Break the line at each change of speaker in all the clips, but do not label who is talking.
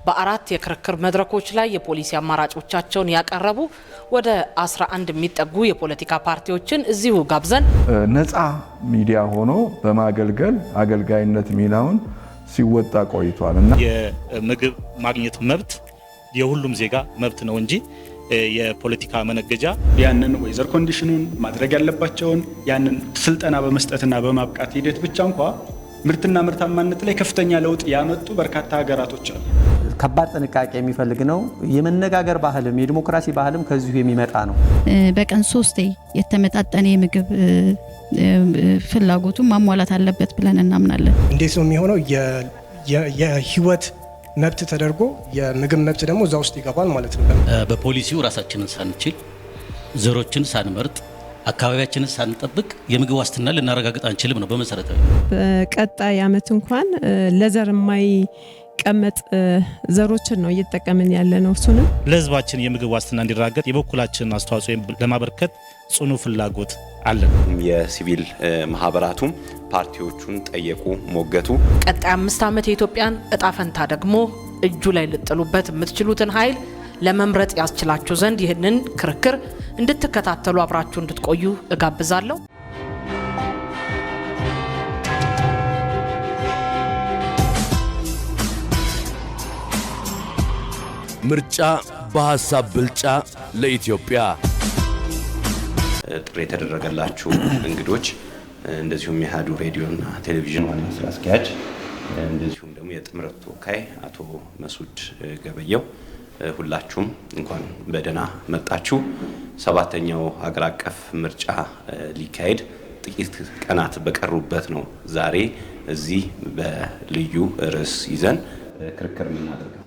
በአራት የክርክር መድረኮች ላይ የፖሊሲ አማራጮቻቸውን ያቀረቡ ወደ 11 የሚጠጉ የፖለቲካ ፓርቲዎችን እዚሁ ጋብዘን
ነፃ ሚዲያ ሆኖ በማገልገል አገልጋይነት ሚናውን ሲወጣ ቆይቷልና
የምግብ ማግኘት መብት የሁሉም ዜጋ መብት ነው እንጂ የፖለቲካ መነገጃ
ያንን ወይዘር ኮንዲሽኑን ማድረግ ያለባቸውን ያንን ስልጠና በመስጠትና በማብቃት ሂደት ብቻ እንኳን ምርትና ምርታማነት ላይ ከፍተኛ ለውጥ ያመጡ በርካታ ሀገራቶች አሉ።
ከባድ ጥንቃቄ የሚፈልግ ነው። የመነጋገር ባህልም የዲሞክራሲ ባህልም ከዚሁ የሚመጣ ነው።
በቀን 3 የተመጣጠነ የምግብ ፍላጎቱን ማሟላት አለበት ብለን እናምናለን።
እንዴት ነው የሚሆነው? የህይወት መብት ተደርጎ የምግብ መብት ደግሞ እዛ ውስጥ ይገባል ማለት ነው።
በፖሊሲው ራሳችንን ሳንችል ዘሮችን ሳንመርጥ አካባቢያችንን ሳንጠብቅ የምግብ ዋስትና ልናረጋግጥ አንችልም ነው በመሰረታዊ።
በቀጣይ ዓመት እንኳን ለዘር የማይቀመጥ ዘሮችን ነው እየተጠቀምን ያለ ነው። እሱንም
ለህዝባችን የምግብ ዋስትና እንዲረጋገጥ የበኩላችንን አስተዋጽኦ ለማበርከት ጽኑ ፍላጎት አለን።
የሲቪል ማህበራቱም ፓርቲዎቹን ጠየቁ፣ ሞገቱ።
ቀጣይ 5 ዓመት የኢትዮጵያን እጣ ፈንታ ደግሞ እጁ ላይ ልጥሉበት የምትችሉትን ኃይል ለመምረጥ ያስችላችሁ ዘንድ ይህንን ክርክር እንድትከታተሉ አብራችሁ እንድትቆዩ እጋብዛለሁ።
ምርጫ በሐሳብ ብልጫ ለኢትዮጵያ።
ጥሪ የተደረገላችሁ እንግዶች እንደዚሁም የአሃዱ ሬዲዮና ቴሌቪዥን ዋና ስራ አስኪያጅ እንደዚሁም ደግሞ የጥምረት ተወካይ አቶ መስዑድ ገበየው ሁላችሁም እንኳን በደህና መጣችሁ። 7ኛው ሀገር አቀፍ ምርጫ ሊካሄድ ጥቂት ቀናት በቀሩበት ነው ዛሬ እዚህ በልዩ ርዕስ ይዘን ክርክር የምናደርገው።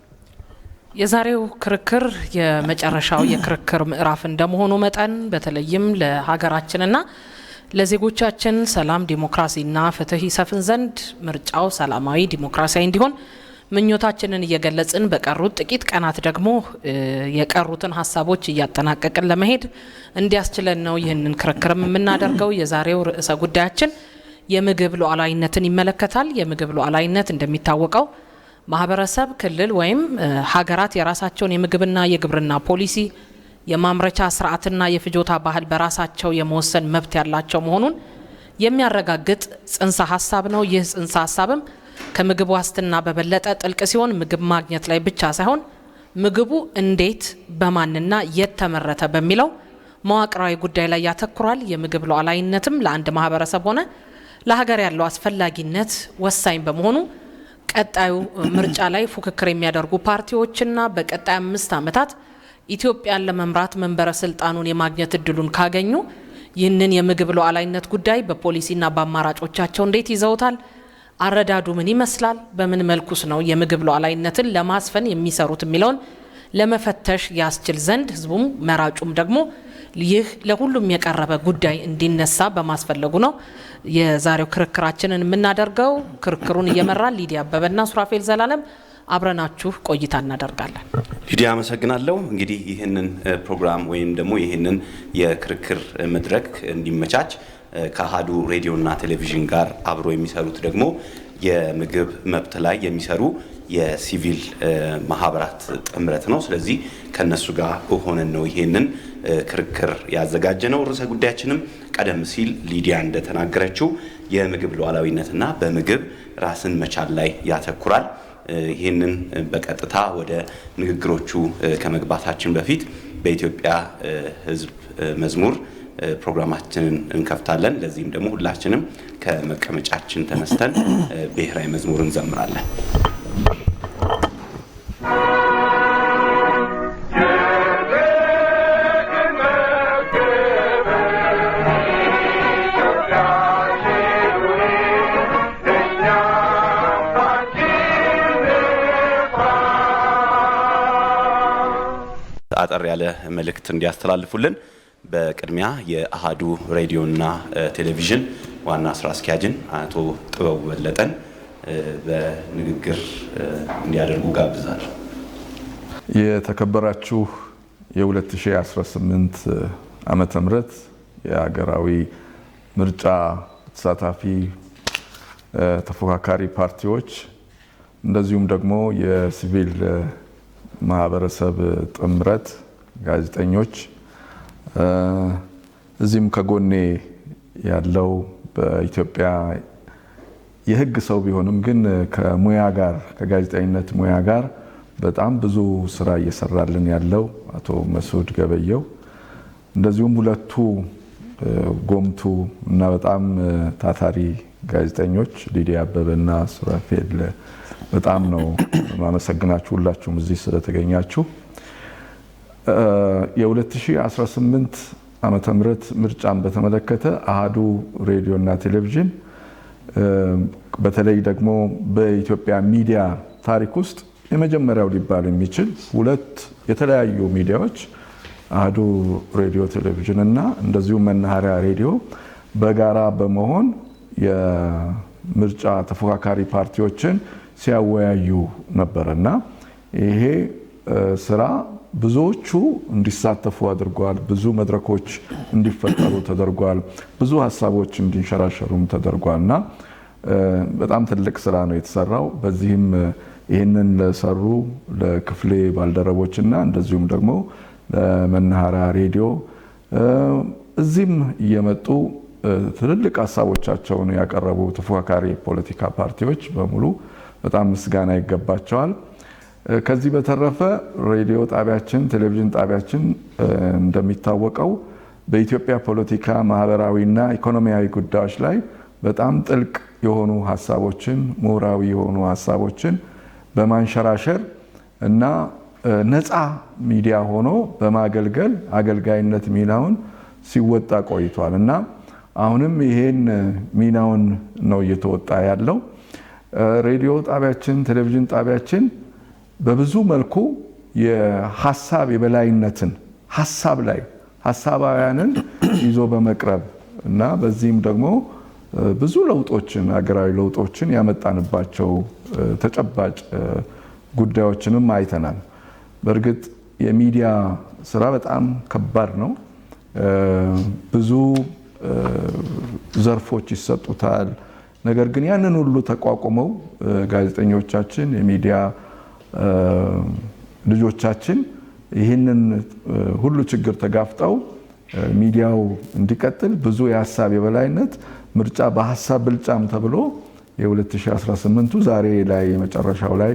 የዛሬው ክርክር የመጨረሻው የክርክር ምዕራፍ እንደመሆኑ መጠን በተለይም ለሀገራችንና ለዜጎቻችን ሰላም፣ ዲሞክራሲና ፍትህ ይሰፍን ዘንድ ምርጫው ሰላማዊ፣ ዲሞክራሲያዊ እንዲሆን ምኞታችንን እየገለጽን በቀሩት ጥቂት ቀናት ደግሞ የቀሩትን ሀሳቦች እያጠናቀቅን ለመሄድ እንዲያስችለን ነው ይህንን ክርክርም የምናደርገው። የዛሬው ርዕሰ ጉዳያችን የምግብ ሉዓላዊነትን ይመለከታል። የምግብ ሉዓላዊነት እንደሚታወቀው ማህበረሰብ፣ ክልል ወይም ሀገራት የራሳቸውን የምግብና የግብርና ፖሊሲ፣ የማምረቻ ስርዓትና የፍጆታ ባህል በራሳቸው የመወሰን መብት ያላቸው መሆኑን የሚያረጋግጥ ጽንሰ ሀሳብ ነው። ይህ ጽንሰ ሀሳብም ከምግብ ዋስትና በበለጠ ጥልቅ ሲሆን ምግብ ማግኘት ላይ ብቻ ሳይሆን ምግቡ እንዴት በማንና የት ተመረተ በሚለው መዋቅራዊ ጉዳይ ላይ ያተኩራል። የምግብ ሉዓላዊነትም ለአንድ ማህበረሰብ ሆነ ለሀገር ያለው አስፈላጊነት ወሳኝ በመሆኑ ቀጣዩ ምርጫ ላይ ፉክክር የሚያደርጉ ፓርቲዎችና በቀጣይ 5 ዓመታት ኢትዮጵያን ለመምራት መንበረ ስልጣኑን የማግኘት እድሉን ካገኙ ይህንን የምግብ ሉዓላዊነት ጉዳይ በፖሊሲና በአማራጮቻቸው እንዴት ይዘውታል? አረዳዱ ምን ይመስላል? በምን መልኩስ ነው የምግብ ሉዓላዊነትን ለማስፈን የሚሰሩት የሚለውን ለመፈተሽ ያስችል ዘንድ ህዝቡም መራጩም ደግሞ ይህ ለሁሉም የቀረበ ጉዳይ እንዲነሳ በማስፈለጉ ነው የዛሬው ክርክራችንን የምናደርገው። ክርክሩን እየመራን ሊዲያ አበበና ሱራፌል ዘላለም አብረናችሁ ቆይታ እናደርጋለን።
ሊዲያ አመሰግናለሁ። እንግዲህ ይህንን ፕሮግራም ወይም ደግሞ ይህንን የክርክር መድረክ እንዲመቻች ከአሃዱ ሬዲዮና ቴሌቪዥን ጋር አብሮ የሚሰሩት ደግሞ የምግብ መብት ላይ የሚሰሩ የሲቪል ማህበራት ጥምረት ነው። ስለዚህ ከነሱ ጋር ሆነን ነው ይሄንን ክርክር ያዘጋጀነው። ርዕሰ ጉዳያችንም ቀደም ሲል ሊዲያ እንደተናገረችው የምግብ ሉዓላዊነትና በምግብ ራስን መቻል ላይ ያተኩራል። ይህንን በቀጥታ ወደ ንግግሮቹ ከመግባታችን በፊት በኢትዮጵያ ሕዝብ መዝሙር ፕሮግራማችንን እንከፍታለን። ለዚህም ደግሞ ሁላችንም ከመቀመጫችን ተነስተን ብሔራዊ መዝሙር እንዘምራለን። አጠር ያለ መልእክት እንዲያስተላልፉልን በቅድሚያ የአሃዱ ሬዲዮና ቴሌቪዥን ዋና ስራ አስኪያጅን አቶ ጥበቡ በለጠን በንግግር እንዲያደርጉ ጋብዛለሁ።
የተከበራችሁ የ2018 ዓመተ ምህረት የሀገራዊ ምርጫ ተሳታፊ ተፎካካሪ ፓርቲዎች እንደዚሁም ደግሞ የሲቪል ማህበረሰብ ጥምረት ጋዜጠኞች እዚህም ከጎኔ ያለው በኢትዮጵያ የህግ ሰው ቢሆንም ግን ከሙያ ጋር ከጋዜጠኝነት ሙያ ጋር በጣም ብዙ ስራ እየሰራልን ያለው አቶ መስዑድ ገበየው እንደዚሁም ሁለቱ ጎምቱ እና በጣም ታታሪ ጋዜጠኞች ሊዲያ አበበና ሱራፌል በጣም ነው ማመሰግናችሁ ሁላችሁም እዚህ ስለተገኛችሁ። የ2018 ዓመተ ምህረት ምርጫን በተመለከተ አሃዱ ሬዲዮና ቴሌቪዥን በተለይ ደግሞ በኢትዮጵያ ሚዲያ ታሪክ ውስጥ የመጀመሪያው ሊባል የሚችል ሁለት የተለያዩ ሚዲያዎች አሃዱ ሬዲዮ ቴሌቪዥን እና እንደዚሁም መናኸሪያ ሬዲዮ በጋራ በመሆን የምርጫ ተፎካካሪ ፓርቲዎችን ሲያወያዩ ነበርና ይሄ ስራ ብዙዎቹ እንዲሳተፉ አድርጓል። ብዙ መድረኮች እንዲፈጠሩ ተደርጓል። ብዙ ሀሳቦች እንዲንሸራሸሩም ተደርጓልና በጣም ትልቅ ስራ ነው የተሰራው። በዚህም ይህንን ለሰሩ ለክፍሌ ባልደረቦችና እንደዚሁም ደግሞ ለመናኸሪያ ሬዲዮ እዚህም እየመጡ ትልልቅ ሀሳቦቻቸውን ያቀረቡ ተፎካካሪ ፖለቲካ ፓርቲዎች በሙሉ በጣም ምስጋና ይገባቸዋል። ከዚህ በተረፈ ሬዲዮ ጣቢያችን ቴሌቪዥን ጣቢያችን እንደሚታወቀው በኢትዮጵያ ፖለቲካ ማህበራዊና ኢኮኖሚያዊ ጉዳዮች ላይ በጣም ጥልቅ የሆኑ ሀሳቦችን ምሁራዊ የሆኑ ሀሳቦችን በማንሸራሸር እና ነፃ ሚዲያ ሆኖ በማገልገል አገልጋይነት ሚናውን ሲወጣ ቆይቷል እና አሁንም ይሄን ሚናውን ነው እየተወጣ ያለው። ሬዲዮ ጣቢያችን ቴሌቪዥን ጣቢያችን በብዙ መልኩ የሐሳብ የበላይነትን ሐሳብ ላይ ሐሳባውያንን ይዞ በመቅረብ እና በዚህም ደግሞ ብዙ ለውጦችን ሀገራዊ ለውጦችን ያመጣንባቸው ተጨባጭ ጉዳዮችንም አይተናል። በእርግጥ የሚዲያ ስራ በጣም ከባድ ነው። ብዙ ዘርፎች ይሰጡታል። ነገር ግን ያንን ሁሉ ተቋቁመው ጋዜጠኞቻችን የሚዲያ ልጆቻችን ይህንን ሁሉ ችግር ተጋፍጠው ሚዲያው እንዲቀጥል ብዙ የሀሳብ የበላይነት ምርጫ በሀሳብ ብልጫም ተብሎ የ2018ቱ ዛሬ ላይ የመጨረሻው ላይ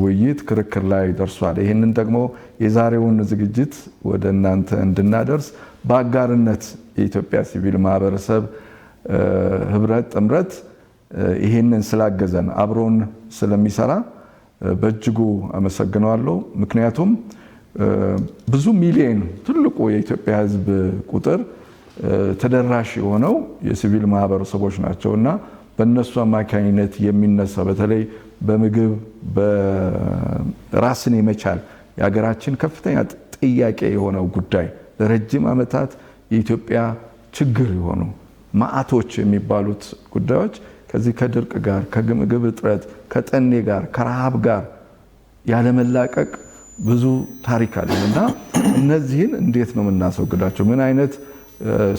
ውይይት ክርክር ላይ ደርሷል። ይህንን ደግሞ የዛሬውን ዝግጅት ወደ እናንተ እንድናደርስ በአጋርነት የኢትዮጵያ ሲቪል ማህበረሰብ ህብረት ጥምረት ይህንን ስላገዘን አብሮን ስለሚሰራ በእጅጉ አመሰግነዋለሁ። ምክንያቱም ብዙ ሚሊዮን ትልቁ የኢትዮጵያ ህዝብ ቁጥር ተደራሽ የሆነው የሲቪል ማህበረሰቦች ናቸውና በእነሱ አማካኝነት የሚነሳ በተለይ በምግብ በራስን የመቻል የሀገራችን ከፍተኛ ጥያቄ የሆነው ጉዳይ ለረጅም ዓመታት የኢትዮጵያ ችግር የሆኑ ማዕቶች የሚባሉት ጉዳዮች ከዚህ ከድርቅ ጋር ከምግብ እጥረት ከጠኔ ጋር ከረሃብ ጋር ያለመላቀቅ ብዙ ታሪክ አለና እነዚህን እንዴት ነው የምናስወግዳቸው? ምን አይነት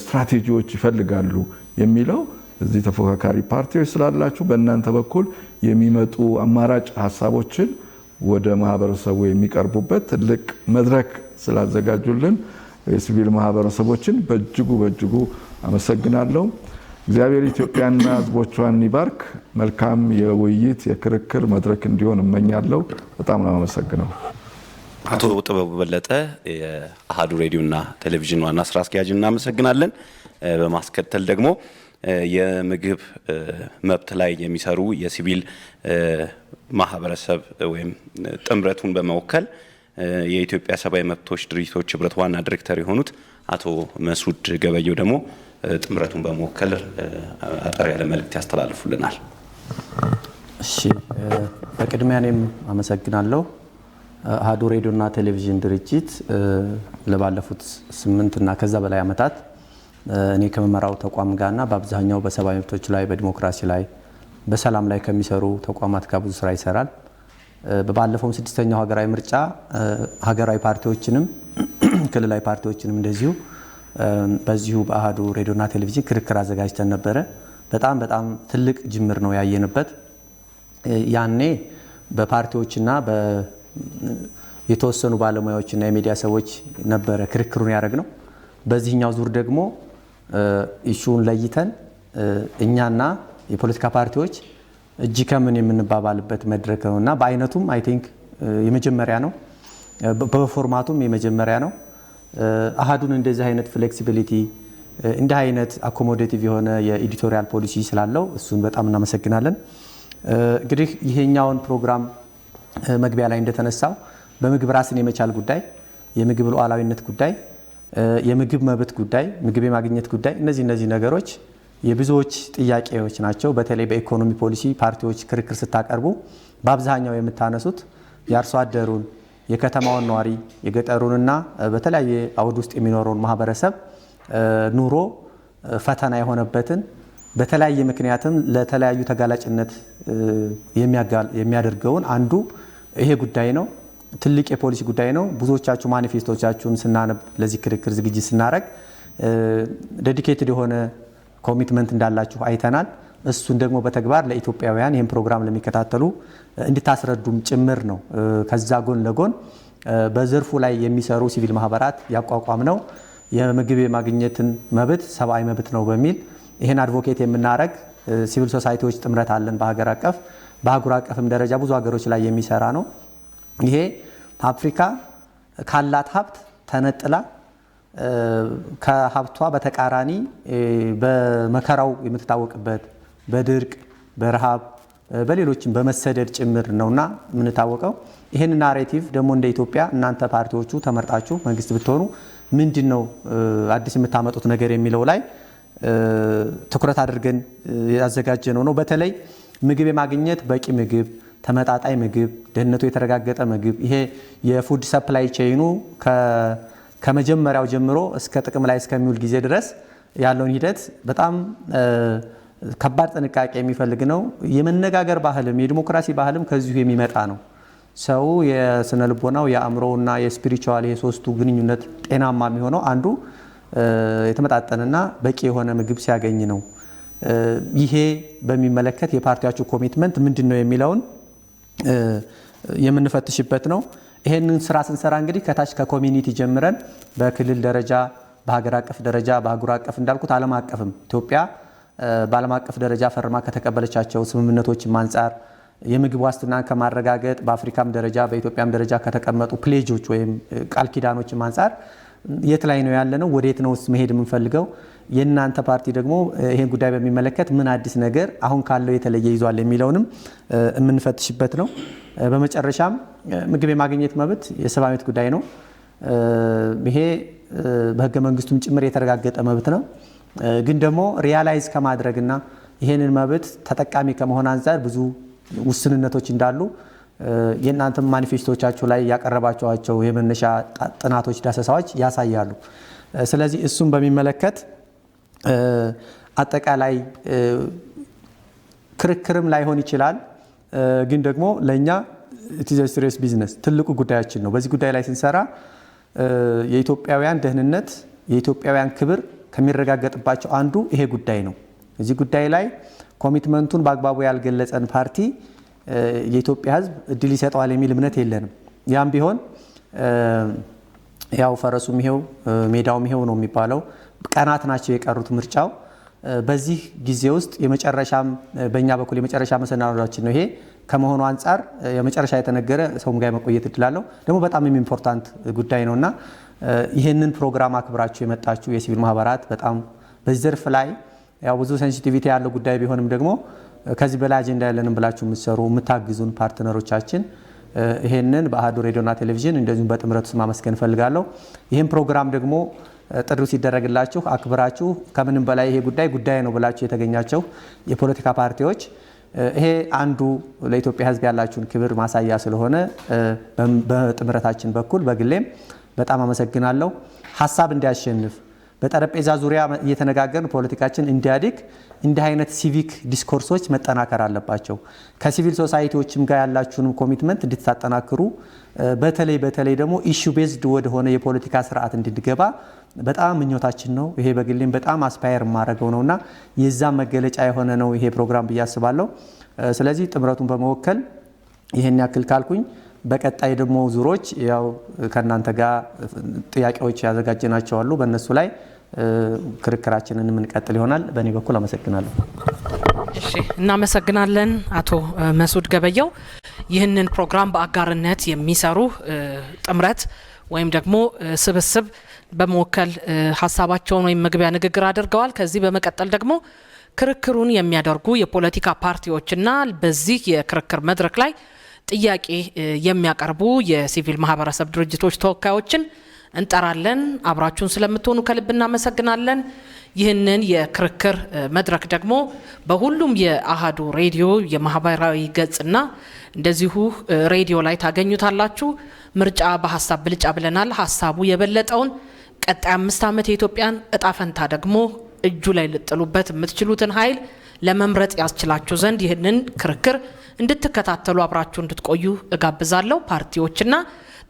ስትራቴጂዎች ይፈልጋሉ የሚለው እዚህ ተፎካካሪ ፓርቲዎች ስላላችሁ በእናንተ በኩል የሚመጡ አማራጭ ሀሳቦችን ወደ ማህበረሰቡ የሚቀርቡበት ትልቅ መድረክ ስላዘጋጁልን የሲቪል ማህበረሰቦችን በእጅጉ አመሰግናለሁ። እግዚአብሔር ኢትዮጵያና ሕዝቦቿን ይባርክ። መልካም የውይይት የክርክር መድረክ እንዲሆን እመኛለሁ። በጣም ነው አመሰግነው።
አቶ ጥበቡ በለጠ የአሃዱ ሬዲዮና ቴሌቪዥን ዋና ስራ አስኪያጅ እናመሰግናለን። በማስከተል ደግሞ የምግብ መብት ላይ የሚሰሩ የሲቪል ማህበረሰብ ወይም ጥምረቱን በመወከል የኢትዮጵያ ሰብአዊ መብቶች ድርጅቶች ህብረት ዋና ዲሬክተር የሆኑት አቶ መስዑድ ገበየው ደግሞ ጥምረቱን በመወከል አጠር ያለ መልእክት ያስተላልፉልናል።
እሺ፣ በቅድሚያ እኔም አመሰግናለሁ። አሃዱ ሬዲዮና ቴሌቪዥን ድርጅት ለባለፉት 8 እና ከዛ በላይ ዓመታት እኔ ከመመራው ተቋም ጋርና በአብዛኛው በሰብአዊ መብቶች ላይ በዲሞክራሲ ላይ በሰላም ላይ ከሚሰሩ ተቋማት ጋር ብዙ ስራ ይሰራል። በባለፈው 6ኛው ሀገራዊ ምርጫ ሀገራዊ ፓርቲዎችንም ክልላዊ ፓርቲዎችንም እንደዚሁ በዚሁ በአሃዱ ሬዲዮና ቴሌቪዥን ክርክር አዘጋጅተን ነበረ። በጣም ትልቅ ጅምር ነው ያየንበት። ያኔ በፓርቲዎችና የተወሰኑ ባለሙያዎችና የሚዲያ ሰዎች ነበረ ክርክሩን ያደረግነው። በዚህኛው ዙር ደግሞ ኢሹን ለይተን እኛና የፖለቲካ ፓርቲዎች እጅ ከምን የምንባባልበት መድረክ ነውና በአይነቱም አይ ቲንክ የመጀመሪያ ነው፣ በፎርማቱም የመጀመሪያ ነው። አሃዱን እንደዚህ አይነት ፍሌክሲቢሊቲ እንዲህ አይነት አኮሞዴቲቭ የሆነ የኤዲቶሪያል ፖሊሲ ስላለው እሱን በጣም እናመሰግናለን። እንግዲህ ይሄኛውን ፕሮግራም መግቢያ ላይ እንደተነሳው በምግብ ራስን የመቻል ጉዳይ፣ የምግብ ሉዓላዊነት ጉዳይ፣ የምግብ መብት ጉዳይ፣ ምግብ የማግኘት ጉዳይ እነዚህ ነገሮች የብዙዎች ጥያቄዎች ናቸው። በተለይ በኢኮኖሚ ፖሊሲ ፓርቲዎች ክርክር ስታቀርቡ በአብዛኛው የምታነሱት የአርሶ አደሩን፣ የከተማውን ነዋሪ፣ የገጠሩንና በተለያየ አውድ ውስጥ የሚኖረውን ማህበረሰብ ኑሮ ፈተና የሆነበትን በተለያየ ምክንያትም ለተለያዩ ተጋላጭነት የሚያደርገውን አንዱ ይሄ ጉዳይ ነው። ትልቅ የፖሊሲ ጉዳይ ነው። ብዙዎቻችሁ ማኒፌስቶቻችሁን ስናነብ ለዚህ ክርክር ዝግጅት ስናደርግ ዴዲኬትድ የሆነ ኮሚትመንት እንዳላችሁ አይተናል። እሱን ደግሞ በተግባር ለኢትዮጵያውያን ይህን ፕሮግራም ለሚከታተሉ እንድታስረዱም ጭምር ነው። ከዛ ጎን ለጎን በዘርፉ ላይ የሚሰሩ ሲቪል ማህበራት ያቋቋም ነው የምግብ የማግኘትን መብት ሰብአዊ መብት ነው በሚል ይህን አድቮኬት የምናደርግ ሲቪል ሶሳይቲዎች ጥምረት አለን። በሀገር አቀፍ በአህጉር አቀፍም ደረጃ ብዙ ሀገሮች ላይ የሚሰራ ነው። ይሄ አፍሪካ ካላት ሀብት ተነጥላ ከሀብቷ በተቃራኒ በመከራው የምትታወቅበት በድርቅ፣ በረሃብ፣ በሌሎችም በመሰደድ ጭምር ነውና የምንታወቀው። ይህን ናሬቲቭ ደግሞ እንደ ኢትዮጵያ እናንተ ፓርቲዎቹ ተመርጣችሁ መንግስት ብትሆኑ ምንድነው አዲስ የምታመጡት ነገር የሚለው ላይ ትኩረት አድርገን ያዘጋጀነው ነው። በተለይ ምግብ የማግኘት በቂ ምግብ፣ ተመጣጣኝ ምግብ፣ ደህንነቱ የተረጋገጠ ምግብ ይሄ የፉድ ሰፕላይ ቼይኑ ከመጀመሪያው ጀምሮ እስከ ጥቅም ላይ እስከሚውል ጊዜ ድረስ ያለውን ሂደት በጣም ከባድ ጥንቃቄ የሚፈልግ ነው። የመነጋገር ባህልም የዲሞክራሲ ባህልም ከዚሁ የሚመጣ ነው። ሰው የስነ ልቦናው የአእምሮውና የስፒሪቹዋል የሶስቱ ግንኙነት ጤናማ የሚሆነው አንዱ የተመጣጠነና በቂ የሆነ ምግብ ሲያገኝ ነው። ይሄ በሚመለከት የፓርቲያችሁ ኮሚትመንት ምንድነው የሚለውን የምንፈትሽበት ነው። ይሄንን ስራ ስንሰራ እንግዲህ ከታች ከኮሚኒቲ ጀምረን በክልል ደረጃ፣ በሀገር አቀፍ ደረጃ፣ በአህጉር አቀፍ እንዳልኩት ዓለም አቀፍም ኢትዮጵያ በዓለም አቀፍ ደረጃ ፈርማ ከተቀበለቻቸው ስምምነቶችም አንጻር የምግብ ዋስትናን ከማረጋገጥ በአፍሪካም ደረጃ በኢትዮጵያም ደረጃ ከተቀመጡ ፕሌጆች ወይም ቃል ኪዳኖችም አንጻር የት ላይ ነው ያለነው? ወዴት ነው መሄድ የምንፈልገው? የእናንተ ፓርቲ ደግሞ ይሄን ጉዳይ በሚመለከት ምን አዲስ ነገር አሁን ካለው የተለየ ይዟል የሚለውንም የምንፈትሽበት ነው። በመጨረሻም ምግብ የማግኘት መብት የሰብአዊ መብት ጉዳይ ነው። ይሄ በህገ መንግስቱም ጭምር የተረጋገጠ መብት ነው። ግን ደግሞ ሪያላይዝ ከማድረግና ይሄንን መብት ተጠቃሚ ከመሆን አንጻር ብዙ ውስንነቶች እንዳሉ የእናንተም ማኒፌስቶቻችሁ ላይ ያቀረባቸዋቸው የመነሻ ጥናቶች፣ ዳሰሳዎች ያሳያሉ። ስለዚህ እሱም በሚመለከት አጠቃላይ ክርክርም ላይሆን ይችላል፣ ግን ደግሞ ለእኛ ሲሪየስ ቢዝነስ ትልቁ ጉዳያችን ነው። በዚህ ጉዳይ ላይ ስንሰራ የኢትዮጵያውያን ደህንነት፣ የኢትዮጵያውያን ክብር ከሚረጋገጥባቸው አንዱ ይሄ ጉዳይ ነው። እዚህ ጉዳይ ላይ ኮሚትመንቱን በአግባቡ ያልገለጸን ፓርቲ የኢትዮጵያ ሕዝብ እድል ይሰጠዋል የሚል እምነት የለንም። ያም ቢሆን ያው ፈረሱም ይሄው ሜዳውም ይሄው ነው የሚባለው። ቀናት ናቸው የቀሩት ምርጫው። በዚህ ጊዜ ውስጥ የመጨረሻም በእኛ በኩል የመጨረሻ መሰናዶችን ነው ይሄ ከመሆኑ አንጻር የመጨረሻ የተነገረ ሰውም ጋር መቆየት እድላለሁ ደግሞ በጣም ኢምፖርታንት ጉዳይ ነውና ይሄንን ፕሮግራም አክብራችሁ የመጣችሁ የሲቪል ማህበራት በጣም በዚህ ዘርፍ ላይ ያው ብዙ ሴንሲቲቪቲ ያለው ጉዳይ ቢሆንም ደግሞ ከዚህ በላይ አጀንዳ ያለንም ብላችሁ የምትሰሩ የምታግዙን ፓርትነሮቻችን ይሄንን በአሃዱ ሬዲዮና ቴሌቪዥን እንደዚሁም በጥምረቱ ስም ማመስገን ፈልጋለሁ። ይሄን ፕሮግራም ደግሞ ጥሪው ሲደረግላችሁ አክብራችሁ ከምንም በላይ ይሄ ጉዳይ ነው ብላችሁ የተገኛችሁ የፖለቲካ ፓርቲዎች ይሄ አንዱ ለኢትዮጵያ ሕዝብ ያላችሁን ክብር ማሳያ ስለሆነ በጥምረታችን በኩል በግሌም በጣም አመሰግናለሁ። ሀሳብ እንዲያሸንፍ በጠረጴዛ ዙሪያ እየተነጋገርን ፖለቲካችን እንዲያድግ እንዲህ አይነት ሲቪክ ዲስኮርሶች መጠናከር አለባቸው። ከሲቪል ሶሳይቲዎችም ጋር ያላችሁንም ኮሚትመንት እንድታጠናክሩ በተለይ ደግሞ ኢሹ ቤዝድ ወደሆነ የፖለቲካ ስርዓት እንድንገባ በጣም ምኞታችን ነው። ይሄ በግሌም በጣም አስፓየር ማድረገው ነውና የዛ መገለጫ የሆነ ነው ይሄ ፕሮግራም ብዬ አስባለሁ። ስለዚህ ጥምረቱን በመወከል ይሄን ያክል ካልኩኝ በቀጣይ ደግሞ ዙሮች ያው ከናንተ ጋር ጥያቄዎች ያዘጋጀናቸው አሉ። በእነሱ ላይ ክርክራችንን የምንቀጥል ይሆናል። በእኔ በኩል አመሰግናለሁ።
እሺ፣ እናመሰግናለን አቶ መስዑድ ገበየው። ይህንን ፕሮግራም በአጋርነት የሚሰሩ ጥምረት ወይም ደግሞ ስብስብ በመወከል ሀሳባቸውን ወይም መግቢያ ንግግር አድርገዋል። ከዚህ በመቀጠል ደግሞ ክርክሩን የሚያደርጉ የፖለቲካ ፓርቲዎችና በዚህ የክርክር መድረክ ላይ ጥያቄ የሚያቀርቡ የሲቪል ማህበረሰብ ድርጅቶች ተወካዮችን እንጠራለን። አብራችሁን ስለምትሆኑ ከልብ እናመሰግናለን። ይህንን የክርክር መድረክ ደግሞ በሁሉም የአሃዱ ሬዲዮ የማህበራዊ ገጽና እንደዚሁ ሬዲዮ ላይ ታገኙታላችሁ። ምርጫ በሀሳብ ብልጫ ብለናል። ሀሳቡ የበለጠውን ቀጣይ 5 ዓመት የኢትዮጵያን እጣ ፈንታ ደግሞ እጁ ላይ ልጥሉበት የምትችሉትን ኃይል ለመምረጥ ያስችላችሁ ዘንድ ይህንን ክርክር እንድትከታተሉ አብራችሁ እንድትቆዩ እጋብዛለሁ። ፓርቲዎችና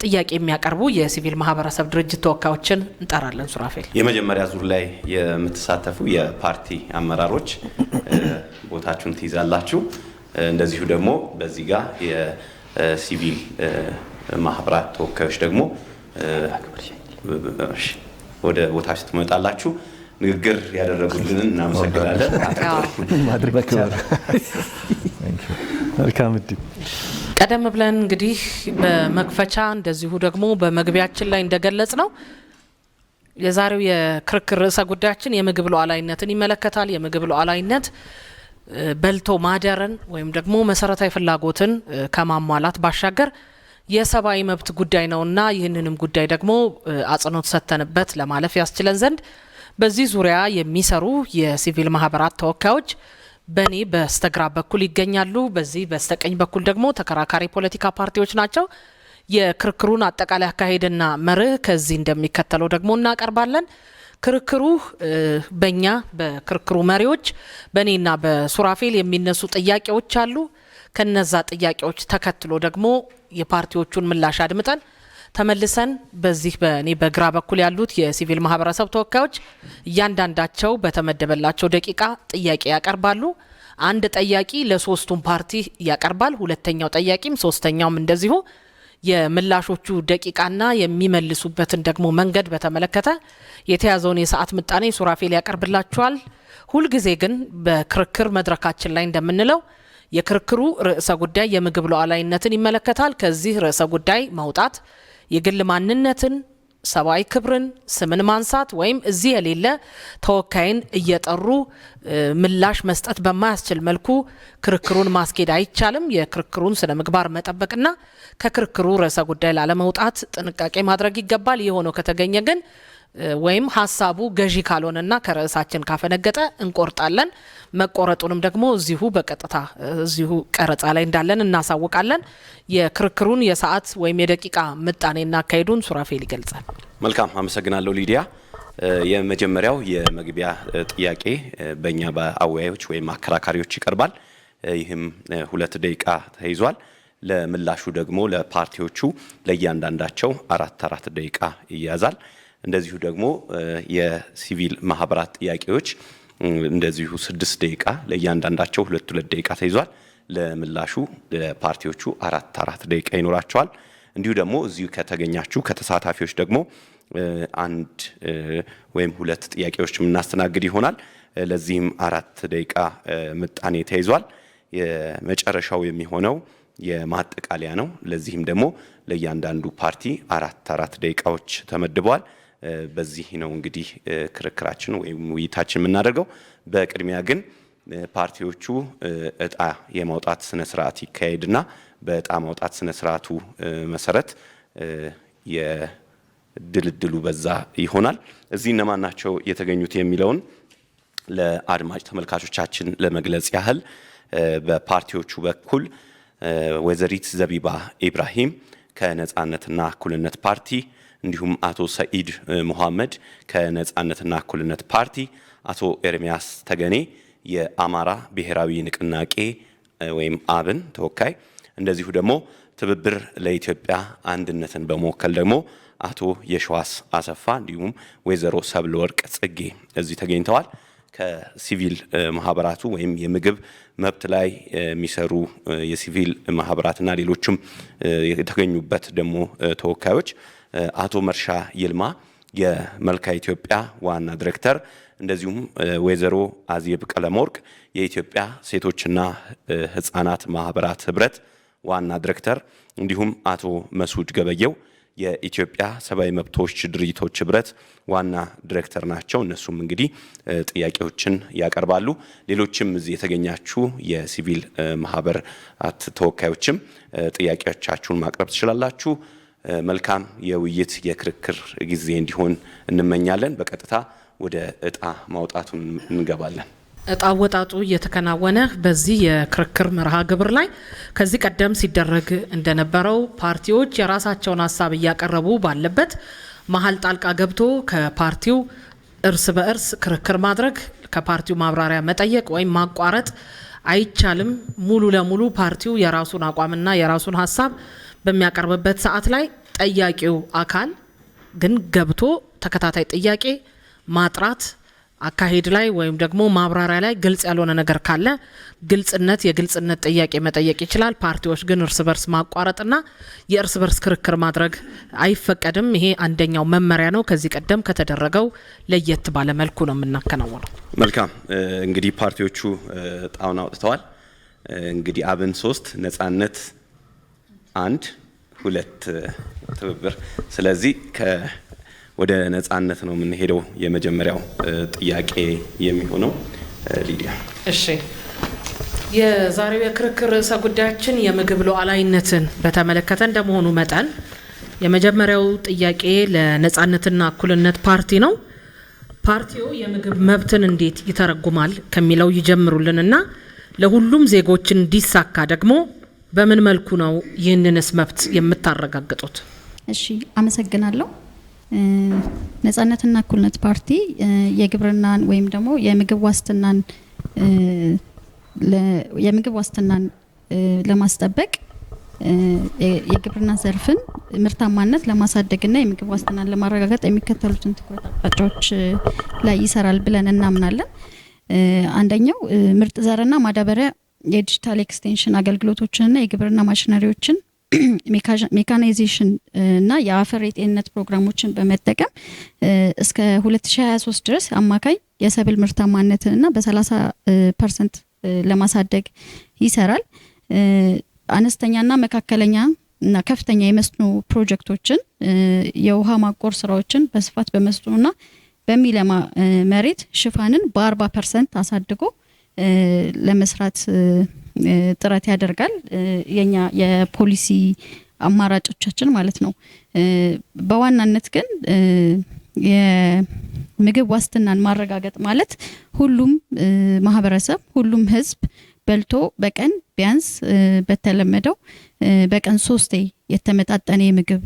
ጥያቄ የሚያቀርቡ የሲቪል ማህበረሰብ ድርጅት ተወካዮችን እንጠራለን። ሱራፌል፣
የመጀመሪያ ዙር ላይ የምትሳተፉ የፓርቲ አመራሮች ቦታችሁን ትይዛላችሁ። እንደዚሁ ደግሞ በዚህ ጋር የሲቪል ማህበራት ተወካዮች ደግሞ ወደ ቦታችሁ ትመጣላችሁ። ንግግር ያደረጉልንን እናመሰግናለን።
ቀደም ብለን እንግዲህ በመክፈቻ እንደዚሁ ደግሞ በመግቢያችን ላይ እንደገለጽ ነው የዛሬው የክርክር ርዕሰ ጉዳያችን የምግብ ሉዓላዊነትን ይመለከታል። የምግብ ሉዓላዊነት በልቶ ማደርን ወይም ደግሞ መሰረታዊ ፍላጎትን ከማሟላት ባሻገር የሰብአዊ መብት ጉዳይ ነውና ይህንንም ጉዳይ ደግሞ አጽንኦት ሰጥተንበት ለማለፍ ያስችለን ዘንድ በዚህ ዙሪያ የሚሰሩ የሲቪል ማህበራት ተወካዮች በኔ በስተግራ በኩል ይገኛሉ። በዚህ በስተቀኝ በኩል ደግሞ ተከራካሪ ፖለቲካ ፓርቲዎች ናቸው። የክርክሩን አጠቃላይ አካሄድና መርህ ከዚህ እንደሚከተለው ደግሞ እናቀርባለን። ክርክሩ በእኛ በክርክሩ መሪዎች በእኔና በሱራፌል የሚነሱ ጥያቄዎች አሉ። ከነዛ ጥያቄዎች ተከትሎ ደግሞ የፓርቲዎቹን ምላሽ አድምጠን ተመልሰን በዚህ በእኔ በግራ በኩል ያሉት የሲቪል ማህበረሰብ ተወካዮች እያንዳንዳቸው በተመደበላቸው ደቂቃ ጥያቄ ያቀርባሉ። አንድ ጠያቂ ለሶስቱም ፓርቲ ያቀርባል። ሁለተኛው ጠያቂም ሶስተኛውም እንደዚሁ የምላሾቹ ደቂቃና የሚመልሱበትን ደግሞ መንገድ በተመለከተ የተያዘውን የሰዓት ምጣኔ ሱራፌል ያቀርብላችኋል። ሁልጊዜ ግን በክርክር መድረካችን ላይ እንደምንለው የክርክሩ ርዕሰ ጉዳይ የምግብ ሉዓላዊነትን ይመለከታል። ከዚህ ርዕሰ ጉዳይ መውጣት የግል ማንነትን፣ ሰብአዊ ክብርን፣ ስምን ማንሳት ወይም እዚህ የሌለ ተወካይን እየጠሩ ምላሽ መስጠት በማያስችል መልኩ ክርክሩን ማስኬድ አይቻልም። የክርክሩን ስነ ምግባር መጠበቅና ከክርክሩ ርዕሰ ጉዳይ ላለመውጣት ጥንቃቄ ማድረግ ይገባል። ይህ ሆኖ ከተገኘ ግን ወይም ሀሳቡ ገዢ ካልሆነና ከርዕሳችን ካፈነገጠ እንቆርጣለን። መቆረጡንም ደግሞ እዚሁ በቀጥታ እዚሁ ቀረጻ ላይ እንዳለን እናሳውቃለን። የክርክሩን የሰዓት ወይም የደቂቃ ምጣኔና አካሄዱን ሱራፌል ይገልጻል።
መልካም፣ አመሰግናለሁ ሊዲያ። የመጀመሪያው የመግቢያ ጥያቄ በእኛ በአወያዮች ወይም አከራካሪዎች ይቀርባል። ይህም 2 ደቂቃ ተይዟል። ለምላሹ ደግሞ ለፓርቲዎቹ ለእያንዳንዳቸው 4 ደቂቃ ይያዛል። እንደዚሁ ደግሞ የሲቪል ማህበራት ጥያቄዎች እንደዚሁ 6 ደቂቃ ለእያንዳንዳቸው 2 ደቂቃ ተይዟል። ለምላሹ ለፓርቲዎቹ 4 ደቂቃ ይኖራቸዋል። እንዲሁ ደግሞ እዚሁ ከተገኛችሁ ከተሳታፊዎች ደግሞ 1 ወይም 2 ጥያቄዎች የምናስተናግድ ይሆናል። ለዚህም 4 ደቂቃ ምጣኔ ተይዟል። የመጨረሻው የሚሆነው የማጠቃለያ ነው። ለዚህም ደግሞ ለእያንዳንዱ ፓርቲ 4 ደቂቃዎች ተመድበዋል። በዚህ ነው እንግዲህ ክርክራችን ወይም ውይይታችን የምናደርገው። በቅድሚያ ግን ፓርቲዎቹ እጣ የማውጣት ስነ ስርዓት ይካሄድና በእጣ ማውጣት ስነ ስርዓቱ መሰረት የድልድሉ በዛ ይሆናል። እዚህ እነማን ናቸው የተገኙት የሚለውን ለአድማጭ ተመልካቾቻችን ለመግለጽ ያህል በፓርቲዎቹ በኩል ወይዘሪት ዘቢባ ኢብራሂም ከነጻነትና እኩልነት ፓርቲ፣ እንዲሁም አቶ ሰኢድ ሙሐመድ ከነጻነትና እኩልነት ፓርቲ፣ አቶ ኤርሚያስ ተገኔ የአማራ ብሔራዊ ንቅናቄ ወይም አብን ተወካይ፣ እንደዚሁ ደግሞ ትብብር ለኢትዮጵያ አንድነትን በመወከል ደግሞ አቶ የሸዋስ አሰፋ እንዲሁም ወይዘሮ ሰብለ ወርቅ ጽጌ እዚህ ተገኝተዋል። ከሲቪል ማህበራቱ ወይም የምግብ መብት ላይ የሚሰሩ የሲቪል ማህበራትና ሌሎችም የተገኙበት ደግሞ ተወካዮች አቶ መርሻ ይልማ የመልካ ኢትዮጵያ ዋና ዲሬክተር፣ እንደዚሁም ወይዘሮ አዜብ ቀለመወርቅ የኢትዮጵያ ሴቶችና ህፃናት ማህበራት ህብረት ዋና ዲሬክተር፣ እንዲሁም አቶ መስዑድ ገበየው የኢትዮጵያ ሰብአዊ መብቶች ድርጅቶች ህብረት ዋና ዲሬክተር ናቸው። እነሱም እንግዲህ ጥያቄዎችን ያቀርባሉ። ሌሎችም እዚህ የተገኛችሁ የሲቪል ማህበራት ተወካዮችም ጥያቄዎቻችሁን ማቅረብ ትችላላችሁ። መልካም የውይይት የክርክር ጊዜ እንዲሆን እንመኛለን። በቀጥታ ወደ እጣ ማውጣቱን እንገባለን።
እጣ ወጣጡ እየተከናወነ በዚህ የክርክር መርሃ ግብር ላይ ከዚህ ቀደም ሲደረግ እንደነበረው ፓርቲዎች የራሳቸውን ሀሳብ እያቀረቡ ባለበት መሀል ጣልቃ ገብቶ ከፓርቲው እርስ በእርስ ክርክር ማድረግ፣ ከፓርቲው ማብራሪያ መጠየቅ ወይም ማቋረጥ አይቻልም። ሙሉ ለሙሉ ፓርቲው የራሱን አቋምና የራሱን ሀሳብ በሚያቀርብበት ሰዓት ላይ ጠያቂው አካል ግን ገብቶ ተከታታይ ጥያቄ ማጥራት አካሄድ ላይ ወይም ደግሞ ማብራሪያ ላይ ግልጽ ያልሆነ ነገር ካለ የግልጽነት ጥያቄ መጠየቅ ይችላል። ፓርቲዎች ግን እርስ በርስ ማቋረጥና የእርስ በርስ ክርክር ማድረግ አይፈቀድም። ይሄ አንደኛው መመሪያ ነው። ከዚህ ቀደም ከተደረገው ለየት ባለ መልኩ ነው የምናከናወነው።
መልካም እንግዲህ ፓርቲዎቹ እጣውን አውጥተዋል። እንግዲህ አብን 3 ነጻነት 1 2 ትብብር። ስለዚህ ወደ ነጻነት ነው የምንሄደው። የመጀመሪያው ጥያቄ የሚሆነው ሊዲያ።
እሺ፣ የዛሬው የክርክር ርዕሰ ጉዳያችን የምግብ ሉዓላዊነትን በተመለከተ እንደመሆኑ መጠን የመጀመሪያው ጥያቄ ለነጻነትና እኩልነት ፓርቲ ነው። ፓርቲው የምግብ መብትን እንዴት ይተረጉማል ከሚለው ይጀምሩልንና ለሁሉም ዜጎች እንዲሳካ ደግሞ በምን መልኩ ነው ይህንንስ መብት የምታረጋግጡት?
እሺ፣ አመሰግናለሁ። ነጻነትና እኩልነት ፓርቲ የግብርናን ወይም ደግሞ የምግብ ዋስትናን ለማስጠበቅ የግብርና ዘርፍን ምርታማነት ለማሳደግና የምግብ ዋስትናን ለማረጋገጥ የሚከተሉትን ትኩረት አቅጣጫዎች ላይ ይሰራል ብለን እናምናለን። አንደኛው ምርጥ ዘርና ማዳበሪያ፣ የዲጂታል ኤክስቴንሽን አገልግሎቶችንና የግብርና ማሽነሪዎችን ሜካናይዜሽን እና የአፈር የጤንነት ፕሮግራሞችን በመጠቀም እስከ 2023 ድረስ አማካይ የሰብል ምርታማነትንና በ30% ለማሳደግ ይሰራል። አነስተኛና መካከለኛ እና ከፍተኛ የመስኖ ፕሮጀክቶችን፣ የውሃ ማቆር ስራዎችን በስፋት በመስኖና በሚለማ መሬት ሽፋንን በ40% አሳድጎ ለመስራት ጥረት ያደርጋል። የኛ የፖሊሲ አማራጮቻችን ማለት ነው። በዋናነት ግን የምግብ ዋስትናን ማረጋገጥ ማለት ሁሉም ማህበረሰብ፣ ሁሉም ህዝብ በልቶ በቀን ቢያንስ በተለመደው በቀን 3 የተመጣጠነ የምግብ